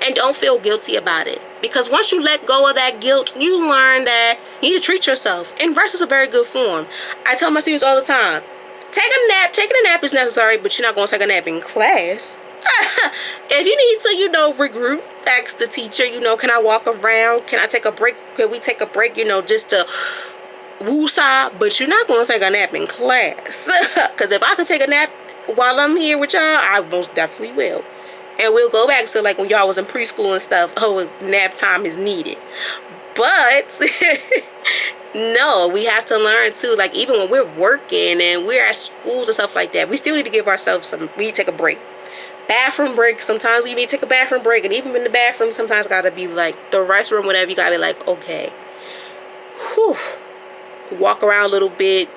and don't feel guilty about it, because once you let go of that guilt, you learn that you need to treat yourself, and rest is a very good form. I tell my students all the time, take a nap. Taking a nap is necessary, but you're not going to take a nap in class. If you need to, regroup, ask the teacher, can I walk around? Can I take a break? Can we take a break, just to woosah? But you're not going to take a nap in class. Because if I can take a nap while I'm here with y'all, I most definitely will. And we'll go back to like when y'all was in preschool and stuff. Oh, nap time is needed. But no, we have to learn too. Like, even when we're working and we're at schools and stuff like that, we still need to give ourselves we need to take a break. Bathroom break. Sometimes we need to take a bathroom break. And even in the bathroom, sometimes gotta be like the restroom, whatever, you gotta be like, okay, whew, walk around a little bit,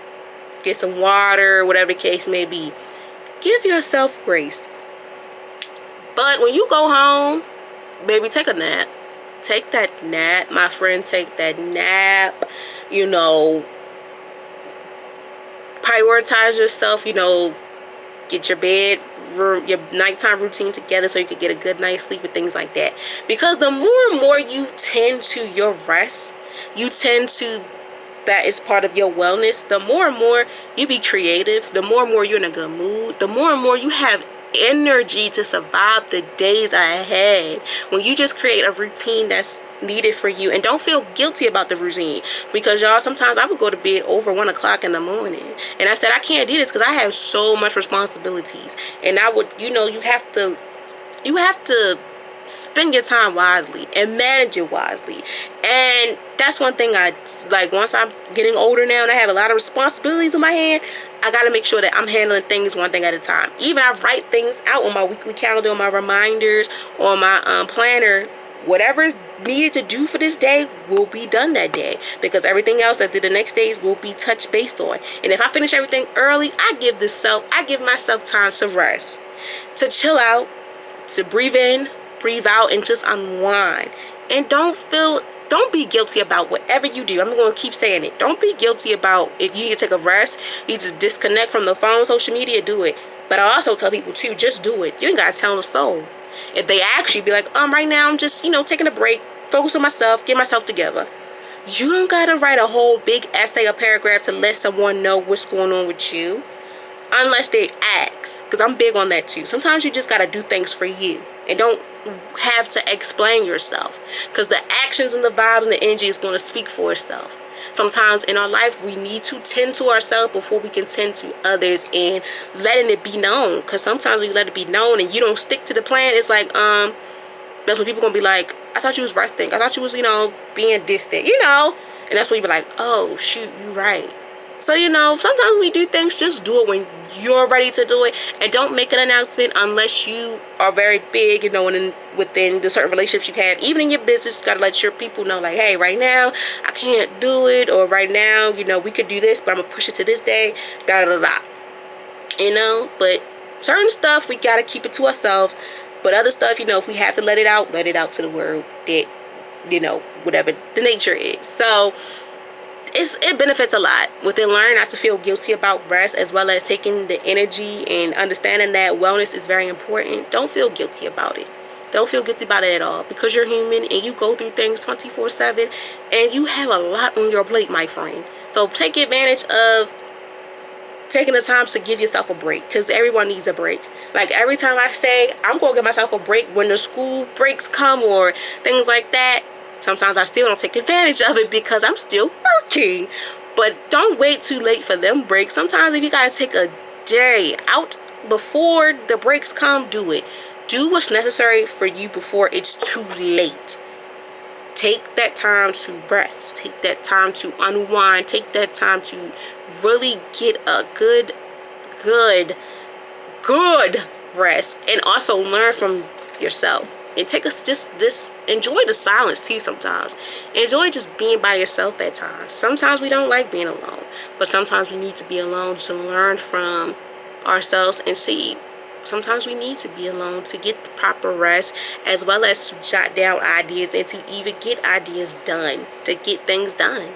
get some water, whatever the case may be. Give yourself grace. But when you go home, baby, take a nap. Take that nap, my friend. Take that nap. Prioritize yourself. Get your bedroom, your nighttime routine together so you can get a good night's sleep and things like that. Because the more and more you tend to your rest, you tend to that is part of your wellness, the more and more you be creative, the more and more you're in a good mood, the more and more you have energy to survive the days ahead. When you just create a routine that's needed for you, and don't feel guilty about the routine, because y'all, sometimes I would go to bed over 1 o'clock in the morning, and I said I can't do this because I have so much responsibilities, and I would, you have to spend your time wisely and manage it wisely. And that's one thing I like. Once I'm getting older now and I have a lot of responsibilities in my hand, I got to make sure that I'm handling things one thing at a time. Even I write things out on my weekly calendar, on my reminders, on my planner. Whatever is needed to do for this day will be done that day, because everything else that did the next days will be touched based on. And if I finish everything early, I give myself time to rest, to chill out, to breathe in, breathe out, and just unwind. And don't be guilty about whatever you do. I'm going to keep saying it. Don't be guilty about if you need to take a rest, you need to disconnect from the phone, social media, do it. But I also tell people too, just do it. You ain't got to tell them so. If they actually be like, right now I'm just, taking a break, focus on myself, get myself together. You don't got to write a whole big essay or paragraph to let someone know what's going on with you, unless they ask, because I'm big on that too. Sometimes you just got to do things for you and don't have to explain yourself, because the actions and the vibe and the energy is going to speak for itself. Sometimes in our life we need to tend to ourselves before we can tend to others, and letting it be known, because sometimes when you let it be known and you don't stick to the plan, it's like that's when people gonna be like, I thought you was resting, I thought you was being distant, and that's when you be like, oh shoot, you right. So, sometimes we do things, just do it when you're ready to do it. And don't make an announcement unless you are very big, within the certain relationships you have. Even in your business, you got to let your people know, like, hey, right now, I can't do it. Or right now, we could do this, but I'm going to push it to this day. Da-da-da-da. But certain stuff, we got to keep it to ourselves. But other stuff, if we have to let it out to the world that, whatever the nature is. So, it benefits a lot within learning not to feel guilty about rest, as well as taking the energy and understanding that wellness is very important. Don't feel guilty about it. Don't feel guilty about it at all, because you're human and you go through things 24/7 and you have a lot on your plate, my friend. So take advantage of taking the time to give yourself a break, because everyone needs a break. Like every time I say I'm going to give myself a break when the school breaks come or things like that, sometimes I still don't take advantage of it because I'm still working. But don't wait too late for them breaks. Sometimes if you got to take a day out before the breaks come, do it. Do what's necessary for you before it's too late. Take that time to rest. Take that time to unwind. Take that time to really get a good rest. And also learn from yourself. And just enjoy the silence too sometimes. Enjoy just being by yourself at times. Sometimes we don't like being alone. But sometimes we need to be alone to learn from ourselves and see. Sometimes we need to be alone to get the proper rest, as well as to jot down ideas and to even get ideas done, to get things done.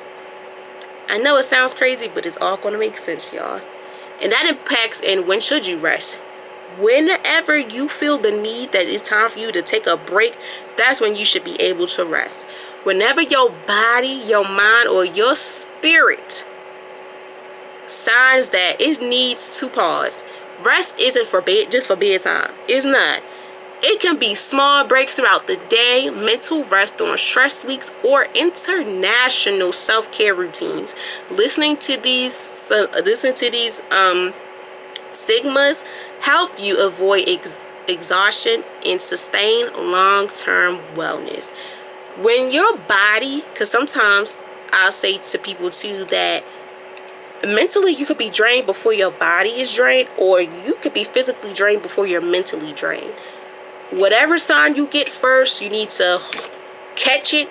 I know it sounds crazy, but it's all going to make sense, y'all. And that impacts in when should you rest. Whenever you feel the need that it's time for you to take a break, that's when you should be able to rest. Whenever your body, your mind, or your spirit signs that it needs to pause. Rest isn't just for bedtime. It's not. It can be small breaks throughout the day, mental rest during stress weeks, or international self-care routines. Listening to these sigmas help you avoid exhaustion and sustain long-term wellness. When your body, because sometimes I'll say to people too that mentally you could be drained before your body is drained, or you could be physically drained before you're mentally drained. Whatever sign you get first, you need to catch it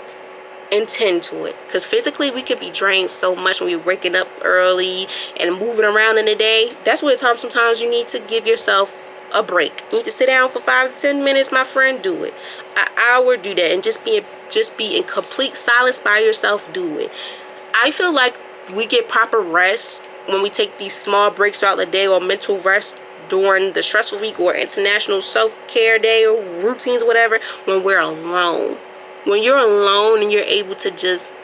and tend to it, because physically we could be drained so much when we're waking up early and moving around in the day. That's where sometimes you need to give yourself a break. You need to sit down for 5 to 10 minutes, my friend. Do it. An hour, do that. And just be in complete silence by yourself. Do it. I feel like we get proper rest when we take these small breaks throughout the day, or mental rest during the stressful week, or international self-care day, or routines, whatever, when we're alone. When you're alone and you're able to just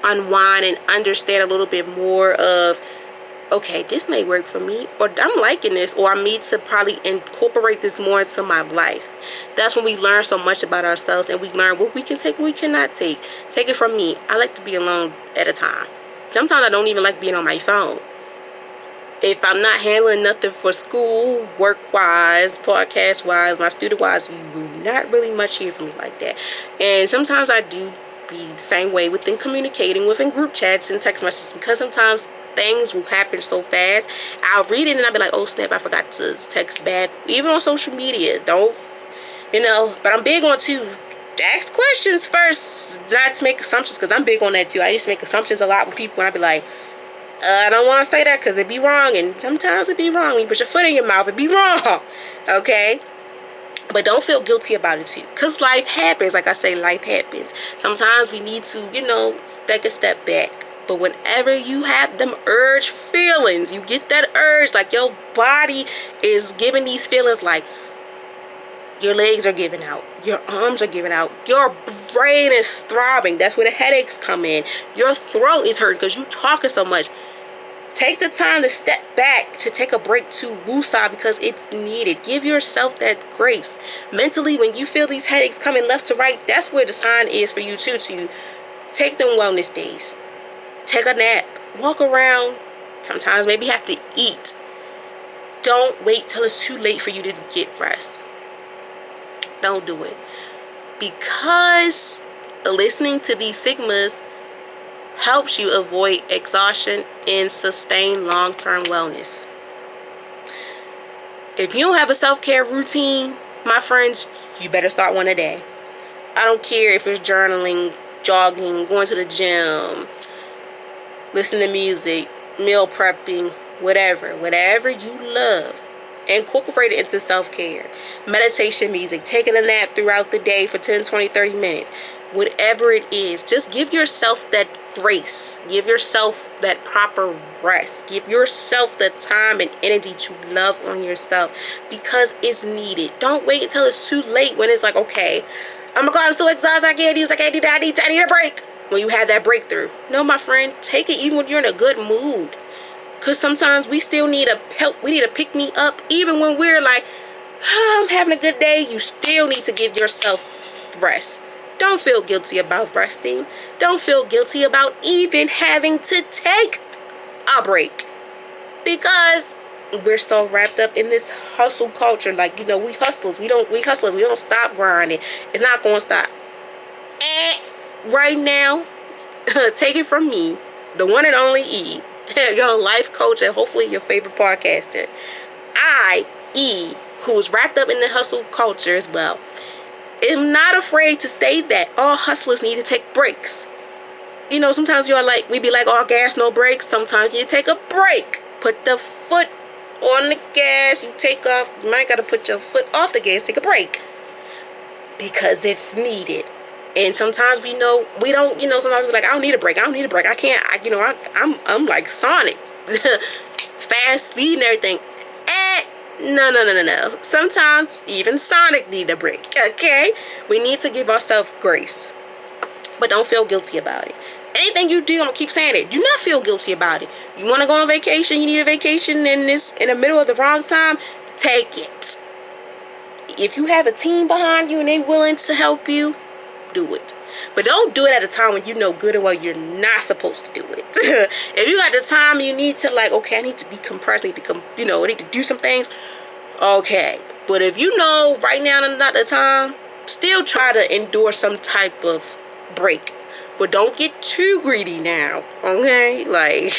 unwind and understand a little bit more of, okay, this may work for me, or I'm liking this, or I need to probably incorporate this more into my life. That's when we learn so much about ourselves, and we learn what we can take, what we cannot take. Take it from me. I like to be alone at a time. Sometimes I don't even like being on my phone. If I'm not handling nothing for school, work-wise, podcast-wise, my student-wise, you will not really much hear from me like that. And sometimes I do be the same way within communicating, within group chats and text messages, because sometimes things will happen so fast. I'll read it and I'll be like, oh snap, I forgot to text back. Even on social media, but I'm big on to ask questions first, not to make assumptions, because I'm big on that too. I used to make assumptions a lot with people, and I'd be like, I don't want to say that because it'd be wrong, and sometimes it'd be wrong. When you put your foot in your mouth, it'd be wrong, okay? But don't feel guilty about it too, because life happens. Like I say, life happens. Sometimes we need to, take a step back. But whenever you have them urge feelings, you get that urge, like your body is giving these feelings, like your legs are giving out, your arms are giving out, your brain is throbbing. That's where the headaches come in. Your throat is hurting because you're talking so much. Take the time to step back, to take a break, to woosah, because it's needed. Give yourself that grace. Mentally, when you feel these headaches coming left to right, that's where the sign is for you too, to take them wellness days. Take a nap. Walk around. Sometimes maybe have to eat. Don't wait till it's too late for you to get rest. Don't do it. Because listening to these sigmas helps you avoid exhaustion and sustain long-term wellness. If you don't have a self-care routine, my friends, you better start one today. I don't care if it's journaling, jogging, going to the gym, listening to music, meal prepping, whatever you love. Incorporate it into self-care. Meditation music, taking a nap throughout the day for 10, 20, 30 minutes. Whatever it is, just give yourself that grace. Give yourself that proper rest. Give yourself the time and energy to love on yourself because it's needed. Don't wait until it's too late when it's like, okay, oh my God, I'm so exhausted, I can't use, I need a break. When you have that breakthrough. No, my friend, take it even when you're in a good mood. Because sometimes we still need a help. We need a pick me up. Even when we're like, oh, I'm having a good day. You still need to give yourself rest. Don't feel guilty about resting. Don't feel guilty about even having to take a break. Because we're so wrapped up in this hustle culture. Like, you know, we hustlers. We don't stop grinding. It's not going to stop. Right now, take it from me, the one and only E, your life coach and hopefully your favorite podcaster. I, E, who's wrapped up in the hustle culture as well, am not afraid to state that all hustlers need to take breaks. You know, sometimes we be like, all gas, no brakes. Sometimes you take a break. Put the foot on the gas. You might got to put your foot off the gas, take a break. Because it's needed. And sometimes we don't, sometimes we're like, I don't need a break. I can't, I'm like Sonic. Fast speed and everything. No. Sometimes even Sonic need a break, okay? We need to give ourselves grace. But don't feel guilty about it. Anything you do, I'm gonna keep saying it. Do not feel guilty about it. You want to go on vacation, you need a vacation in the middle of the wrong time, take it. If you have a team behind you and they're willing to help you, do it. But don't do it at a time when you know good and well you're not supposed to do it. If you got the time you need to, like, okay, I need to decompress, I need to do some things, okay. But if you know right now is not the time, still try to endure some type of break. But don't get too greedy now, okay? Like,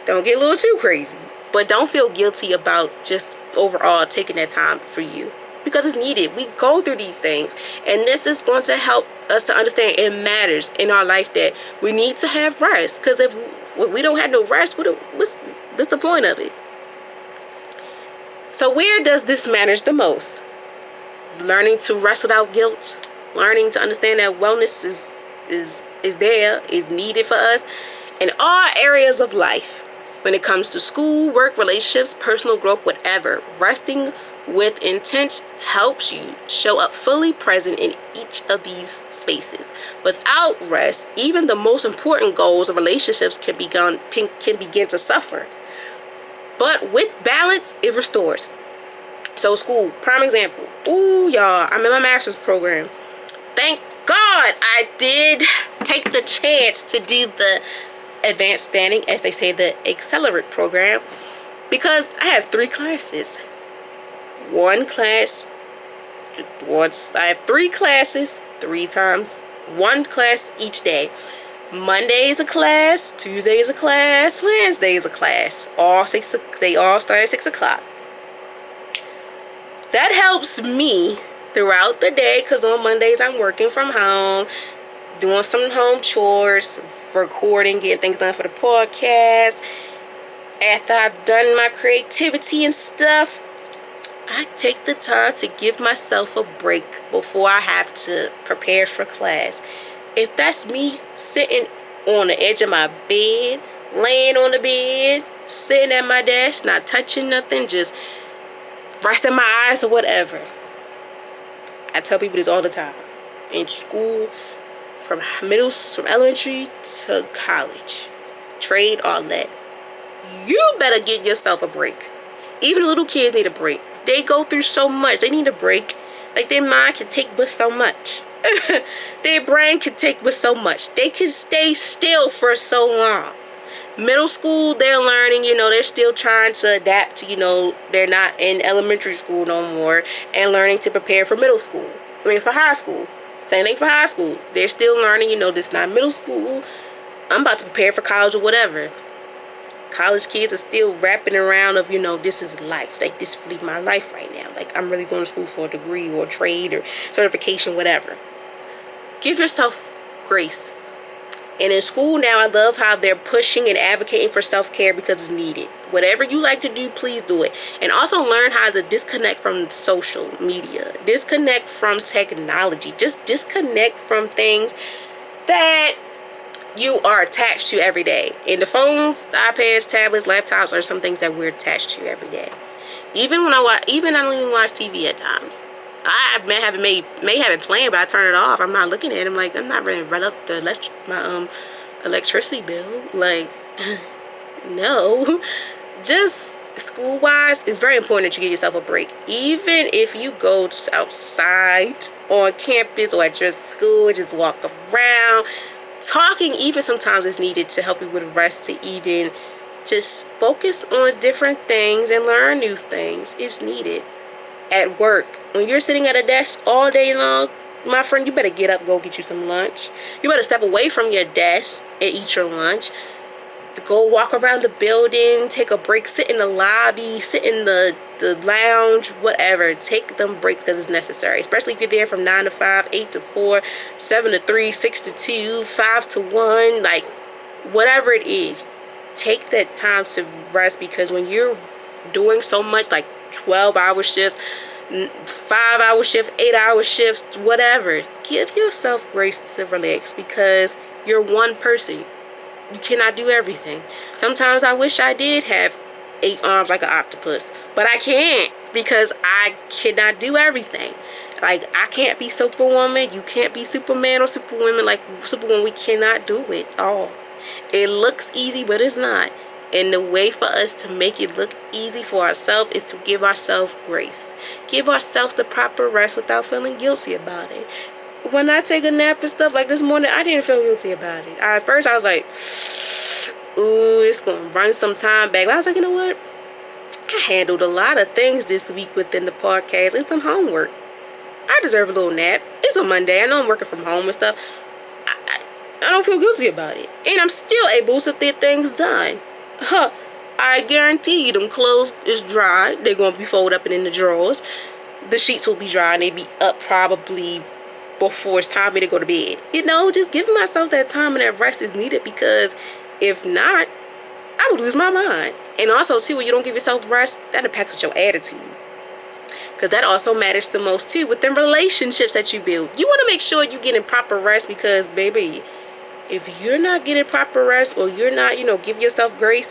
don't get a little too crazy. But don't feel guilty about just overall taking that time for you. Because it's needed. We go through these things, and this is going to help us to understand it matters in our life that we need to have rest. Because if we don't have no rest, what's the point of it? So where does this matter the most? Learning to rest without guilt, learning to understand that wellness is needed for us in all areas of life. When it comes to school, work, relationships, personal growth, whatever, resting with intent helps you show up fully present in each of these spaces. Without rest, even the most important goals of relationships can begin to suffer. But with balance, it restores. So school, prime example. Ooh, y'all, I'm in my master's program. Thank God I did take the chance to do the advanced standing, as they say, the accelerate program, because I have 3 classes. I have 3 classes, 3 times, 1 class each day. Monday is a class, Tuesday is a class, Wednesday is a class. They all start at 6 o'clock. That helps me throughout the day, because on Mondays I'm working from home, doing some home chores, recording, getting things done for the podcast. After I've done my creativity and stuff, I take the time to give myself a break before I have to prepare for class. If that's me sitting on the edge of my bed, laying on the bed, sitting at my desk, not touching nothing, just resting my eyes or whatever. I tell people this all the time. In school, from elementary to college, trade, all that, you better give yourself a break. Even little kids need a break. They go through so much. They need a break. Like, their mind can take with so much. Their brain can take with so much. They can stay still for so long. Middle school, they're learning, they're still trying to adapt to, they're not in elementary school no more, and learning to prepare for middle school. For high school. Same thing for high school. They're still learning, this is not middle school. I'm about to prepare for college or whatever. College kids are still wrapping around of, this is life. Like, this is really my life right now. Like, I'm really going to school for a degree or a trade or certification, whatever. Give yourself grace. And in school now, I love how they're pushing and advocating for self-care because it's needed. Whatever you like to do, please do it. And also learn how to disconnect from social media. Disconnect from technology. Just disconnect from things that you are attached to every day. And the phones, the iPads, tablets, laptops are some things that we're attached to every day. Even when I don't even watch TV at times. I may have it playing, but I turn it off. I'm not looking at it. I'm like, I'm not ready to run up my electricity bill. Like, no. Just school-wise, it's very important that you give yourself a break. Even if you go outside on campus or at your school, just walk around. Talking even sometimes is needed to help you with rest, to even just focus on different things and learn new things. It's needed. At work, when you're sitting at a desk all day long, my friend, you better get up, go get you some lunch. You better step away from your desk and eat your lunch. Go walk around the building, take a break, sit in the lobby, sit in the lounge, whatever. Take them breaks because it's necessary, especially if you're there from 9 to 5, 8 to 4, 7 to 3, 6 to 2, 5 to 1, like whatever it is. Take that time to rest, because when you're doing so much, like 12-hour shifts, 5-hour shifts, 8-hour shifts, whatever, give yourself grace to relax, because you're one person. You cannot do everything. Sometimes I wish I did have 8 arms like an octopus, but I can't, because I cannot do everything. Like, I can't be Superwoman. You can't be Superman or Superwoman. Like Superwoman, we cannot do it all. It looks easy, but it's not. And the way for us to make it look easy for ourselves is to give ourselves grace. Give ourselves the proper rest without feeling guilty about it. When I take a nap and stuff like this morning, I didn't feel guilty about it. At first, I was like, ooh, it's going to run some time back. But I was like, you know what? I handled a lot of things this week within the podcast. It's some homework. I deserve a little nap. It's a Monday. I know I'm working from home and stuff. I don't feel guilty about it. And I'm still able to get things done. I guarantee you them clothes is dry. They're going to be folded up and in the drawers. The sheets will be dry and they be up probably before it's time for me to go to bed. Just giving myself that time and that rest is needed, because if not, I would lose my mind. And also too, when you don't give yourself rest, that impacts your attitude, because that also matters the most too within relationships that you build. You want to make sure you're getting proper rest, because baby, if you're not getting proper rest, or you're not, give yourself grace,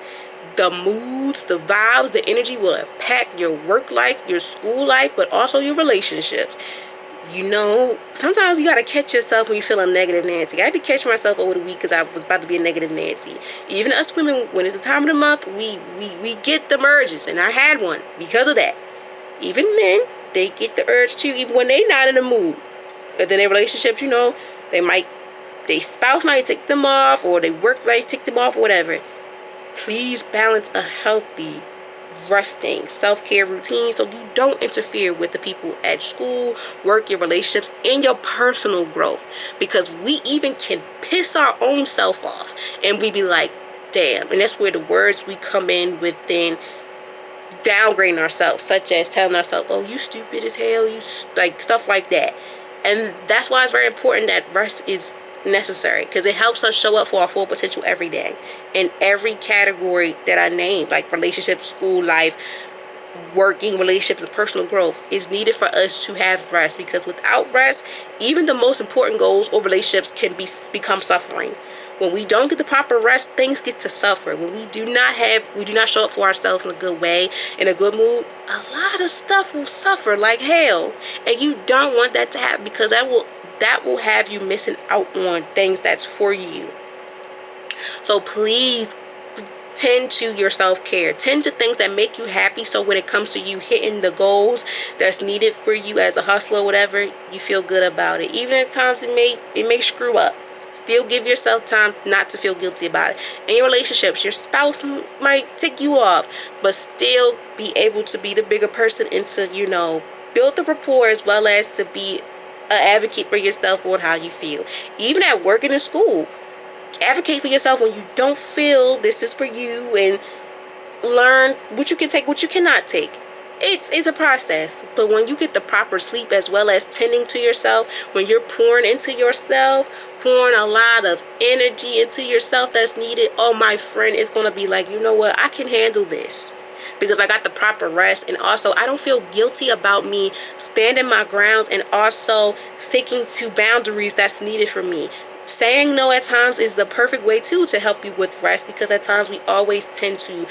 the moods, the vibes, the energy will impact your work life, your school life, but also your relationships. Sometimes you got to catch yourself when you're feeling negative Nancy. I had to catch myself over the week because I was about to be a negative Nancy. Even us women, when it's the time of the month, we get the urges, and I had one because of that. Even men, they get the urge too, even when they're not in the mood. But then their relationships, their spouse might take them off, or their work might take them off, or whatever. Please balance a healthy resting, self-care routine so you don't interfere with the people at school, work, your relationships, and your personal growth. Because we even can piss our own self off and we be like, damn. And that's where the words we come in within downgrading ourselves, such as telling ourselves, oh, you stupid as hell, like stuff like that. And that's why it's very important that rest is necessary, because it helps us show up for our full potential every day in every category that I named, like relationships, school life, working, relationships, and personal growth. Is needed for us to have rest, because without rest, even the most important goals or relationships can become suffering. When we don't get the proper rest, things get to suffer. When we do not show up for ourselves in a good way, in a good mood, a lot of stuff will suffer like hell. And you don't want that to happen, because that will have you missing out on things that's for you. So please tend to your self-care. Tend to things that make you happy, so when it comes to you hitting the goals that's needed for you as a hustler or whatever, you feel good about it. Even at times it may screw up. Still give yourself time not to feel guilty about it. In your relationships, your spouse might tick you off, but still be able to be the bigger person and to, build the rapport, as well as to be an advocate for yourself on how you feel. Even at work and in school, Advocate for yourself when you don't feel this is for you, and learn what you can take, what you cannot take. It's a process, but when you get the proper sleep as well as tending to yourself, when you're pouring into yourself, pouring a lot of energy into yourself that's needed, oh my friend, it's going to be like, you know what, I can handle this because I got the proper rest. And also I don't feel guilty about me standing my grounds and also sticking to boundaries that's needed for me. Saying no at times is the perfect way too to help you with rest, because at times we always tend to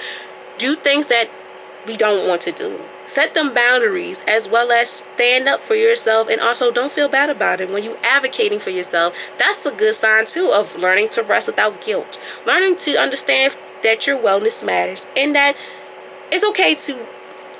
do things that we don't want to do. Set them boundaries as well as stand up for yourself, and also don't feel bad about it when you advocating for yourself. That's a good sign too of learning to rest without guilt. Learning to understand that your wellness matters and that it's okay to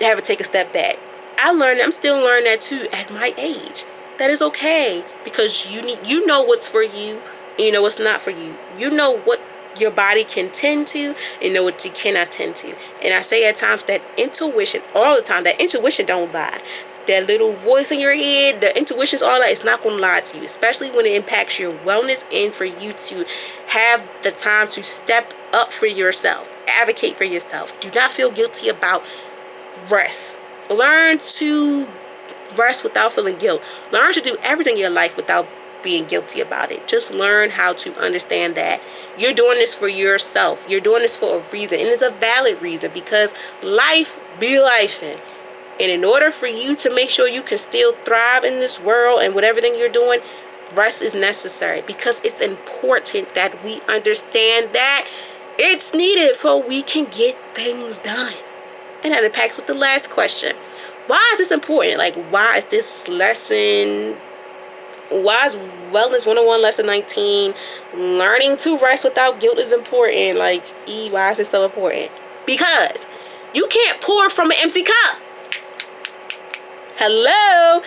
have it take a step back. I'm still learning that too at my age. That is okay, because you know what's for you and you know what's not for you. You know what your body can tend to and know what you cannot tend to. And I say at times that intuition, all the time, that intuition don't lie. That little voice in your head, the intuition's all that, it's not going to lie to you, especially when it impacts your wellness and for you to have the time to step up for yourself. Advocate for yourself. Do not feel guilty about rest. Learn to rest without feeling guilt. Learn to do everything in your life without being guilty about it. Just learn how to understand that you're doing this for yourself. You're doing this for a reason, and it's a valid reason, because life be lifing. And in order for you to make sure you can still thrive in this world and with everything you're doing, rest is necessary, because it's important that we understand that it's needed for we can get things done. And that impacts with the last question. Why is this important? Like, why is this lesson, why is Wellness 101 lesson 19, learning to rest without guilt is important? Like, why is it so important? Because you can't pour from an empty cup. Hello?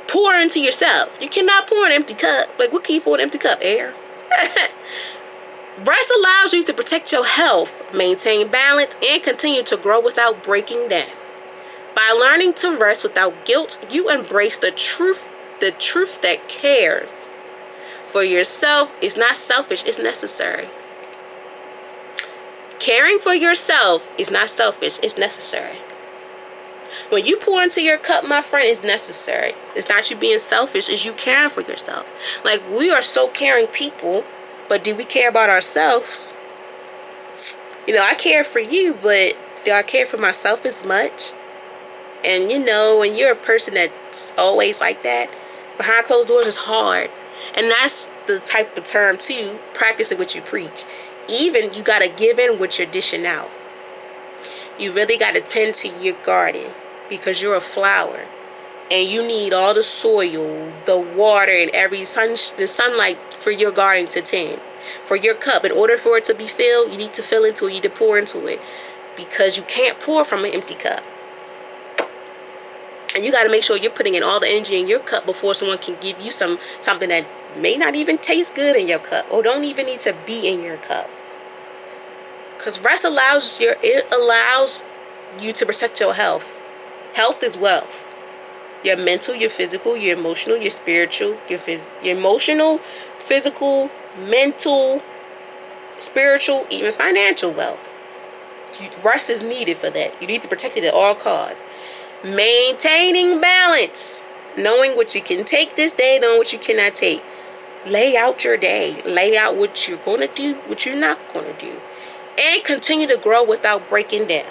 Pour into yourself. You cannot pour an empty cup. Like, what can you pour in an empty cup? Air? Rest allows you to protect your health, maintain balance, and continue to grow without breaking down. By learning to rest without guilt, you embrace the truth that cares for yourself is not selfish, it's necessary. Caring for yourself is not selfish, it's necessary. When you pour into your cup, my friend, it's necessary. It's not you being selfish, it's you caring for yourself. Like, we are so caring people, but do we care about ourselves? You know, I care for you, but do I care for myself as much? And you know, when you're a person that's always like that, behind closed doors is hard. And that's the type of term too, practicing what you preach. Even you gotta give in what you're dishing out. You really gotta tend to your garden, because you're a flower and you need all the soil, the water, and the sunlight for your garden to tend. For your cup, in order for it to be filled, you need to fill into it, you need to pour into it, because you can't pour from an empty cup. And you got to make sure you're putting in all the energy in your cup before someone can give you something that may not even taste good in your cup, or don't even need to be in your cup. Because rest allows you to protect your health. Health is wealth. Your mental, your physical, your emotional, your spiritual, your emotional, physical, mental, spiritual, even financial wealth. Rest is needed for that. You need to protect it at all costs. Maintaining balance, knowing what you can take this day, knowing what you cannot take. Lay out your day. Lay out what you're going to do, what you're not going to do. And continue to grow without breaking down.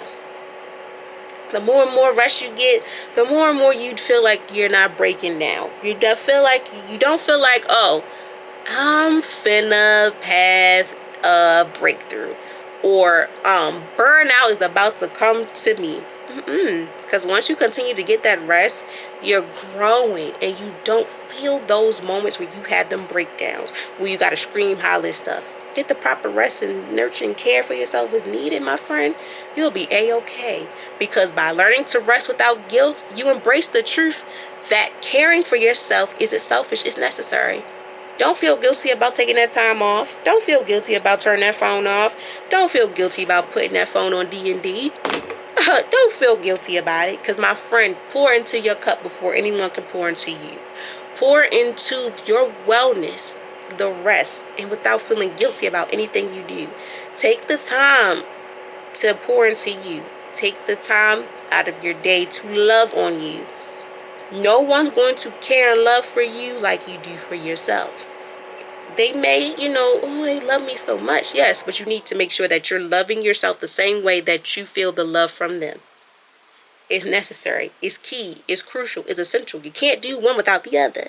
The more and more rest you get, the more and more you feel like you're not breaking down. You don't feel like, oh, I'm finna have a breakthrough, or burnout is about to come to me. Because once you continue to get that rest, you're growing, and you don't feel those moments where you had them breakdowns, where you gotta scream, holler, stuff. Get the proper rest and nurture and care for yourself is needed, my friend. You'll be a-okay. Because by learning to rest without guilt, you embrace the truth that caring for yourself isn't selfish, it's necessary. Don't feel guilty about taking that time off. Don't feel guilty about turning that phone off. Don't feel guilty about putting that phone on D&D. Don't feel guilty about it, because my friend, pour into your cup before anyone can pour into you. Pour into your wellness. the rest and without feeling guilty about anything you do. Take the time to pour into you. Take the time out of your day to love on you. No one's going to care and love for you like you do for yourself. They may, oh, they love me so much. Yes, but you need to make sure that you're loving yourself the same way that you feel the love from them. It's necessary. It's key. It's crucial. It's essential. You can't do one without the other.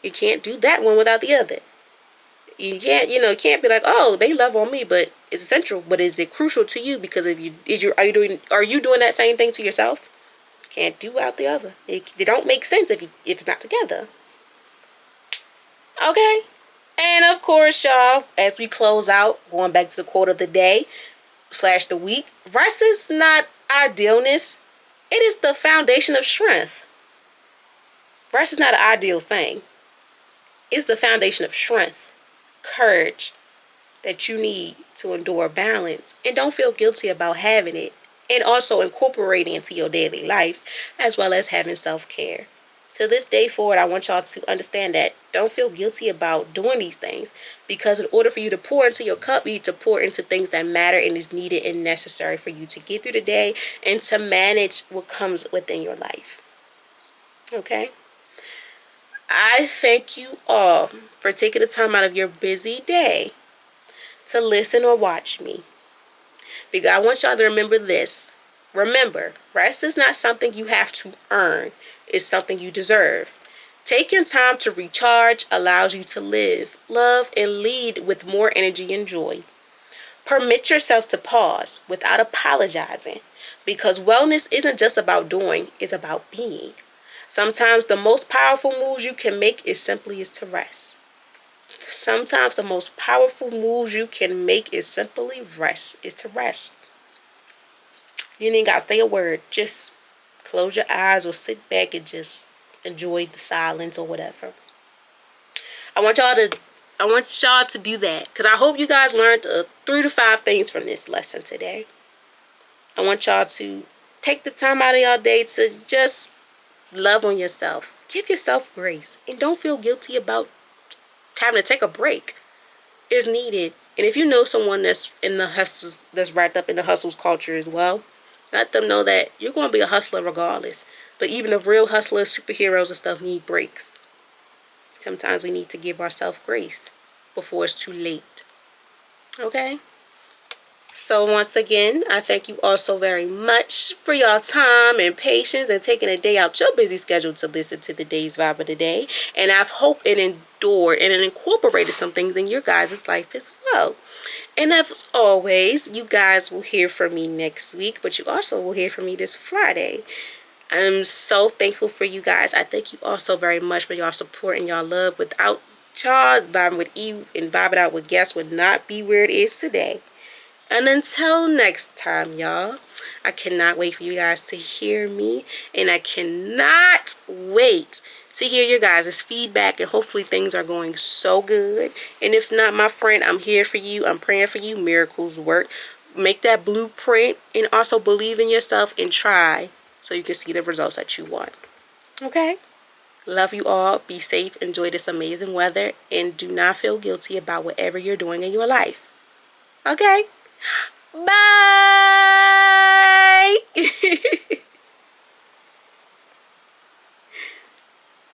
You can't do that one without the other. You can't, you can't be like, oh, they love on me, but it's essential. But is it crucial to you? Because if are you doing that same thing to yourself? Can't do without the other. They don't make sense if it's not together. Okay. And of course, y'all, as we close out, going back to the quote of the day / the week, rest is not idealness. It is the foundation of strength. Rest is not an ideal thing. It's the foundation of strength, courage that you need to endure balance. And don't feel guilty about having it. And also incorporating into your daily life, as well as having self-care. To this day forward, I want y'all to understand that don't feel guilty about doing these things, because in order for you to pour into your cup, you need to pour into things that matter and is needed and necessary for you to get through the day and to manage what comes within your life. Okay? I thank you all for taking the time out of your busy day to listen or watch me. Because I want y'all to remember this. Remember, rest is not something you have to earn. It's something you deserve. Taking time to recharge allows you to live, love, and lead with more energy and joy. Permit yourself to pause without apologizing, because wellness isn't just about doing, it's about being. Sometimes the most powerful moves you can make is to rest. Sometimes the most powerful moves you can make is simply to rest. You ain't got to say a word. Just close your eyes or sit back and just enjoy the silence or whatever. I want y'all to do that, because I hope you guys learned 3 to 5 things from this lesson today. I want y'all to take the time out of y'all day to just love on yourself. Give yourself grace. And don't feel guilty about having to take a break. It's needed. And if you know someone that's in the hustles, that's wrapped up in the hustles culture as well, let them know that you're going to be a hustler regardless. But even the real hustlers, superheroes and stuff need breaks. Sometimes we need to give ourselves grace before it's too late. Okay? So once again, I thank you all so very much for your time and patience and taking a day out your busy schedule to listen to the day's vibe of the day. And I've hoped and endured and incorporated some things in your guys' life as well. And as always, you guys will hear from me next week, but you also will hear from me this Friday. I'm so thankful for you guys. I thank you all so very much for y'all support and y'all love. Without y'all, vibing with you and vibing out with guests would not be where it is today. And until next time, y'all, I cannot wait for you guys to hear me. And I cannot wait to hear your guys' feedback. And hopefully things are going so good. And if not, my friend, I'm here for you. I'm praying for you. Miracles work. Make that blueprint and also believe in yourself and try so you can see the results that you want. Okay? Love you all. Be safe. Enjoy this amazing weather. And do not feel guilty about whatever you're doing in your life. Okay? Bye!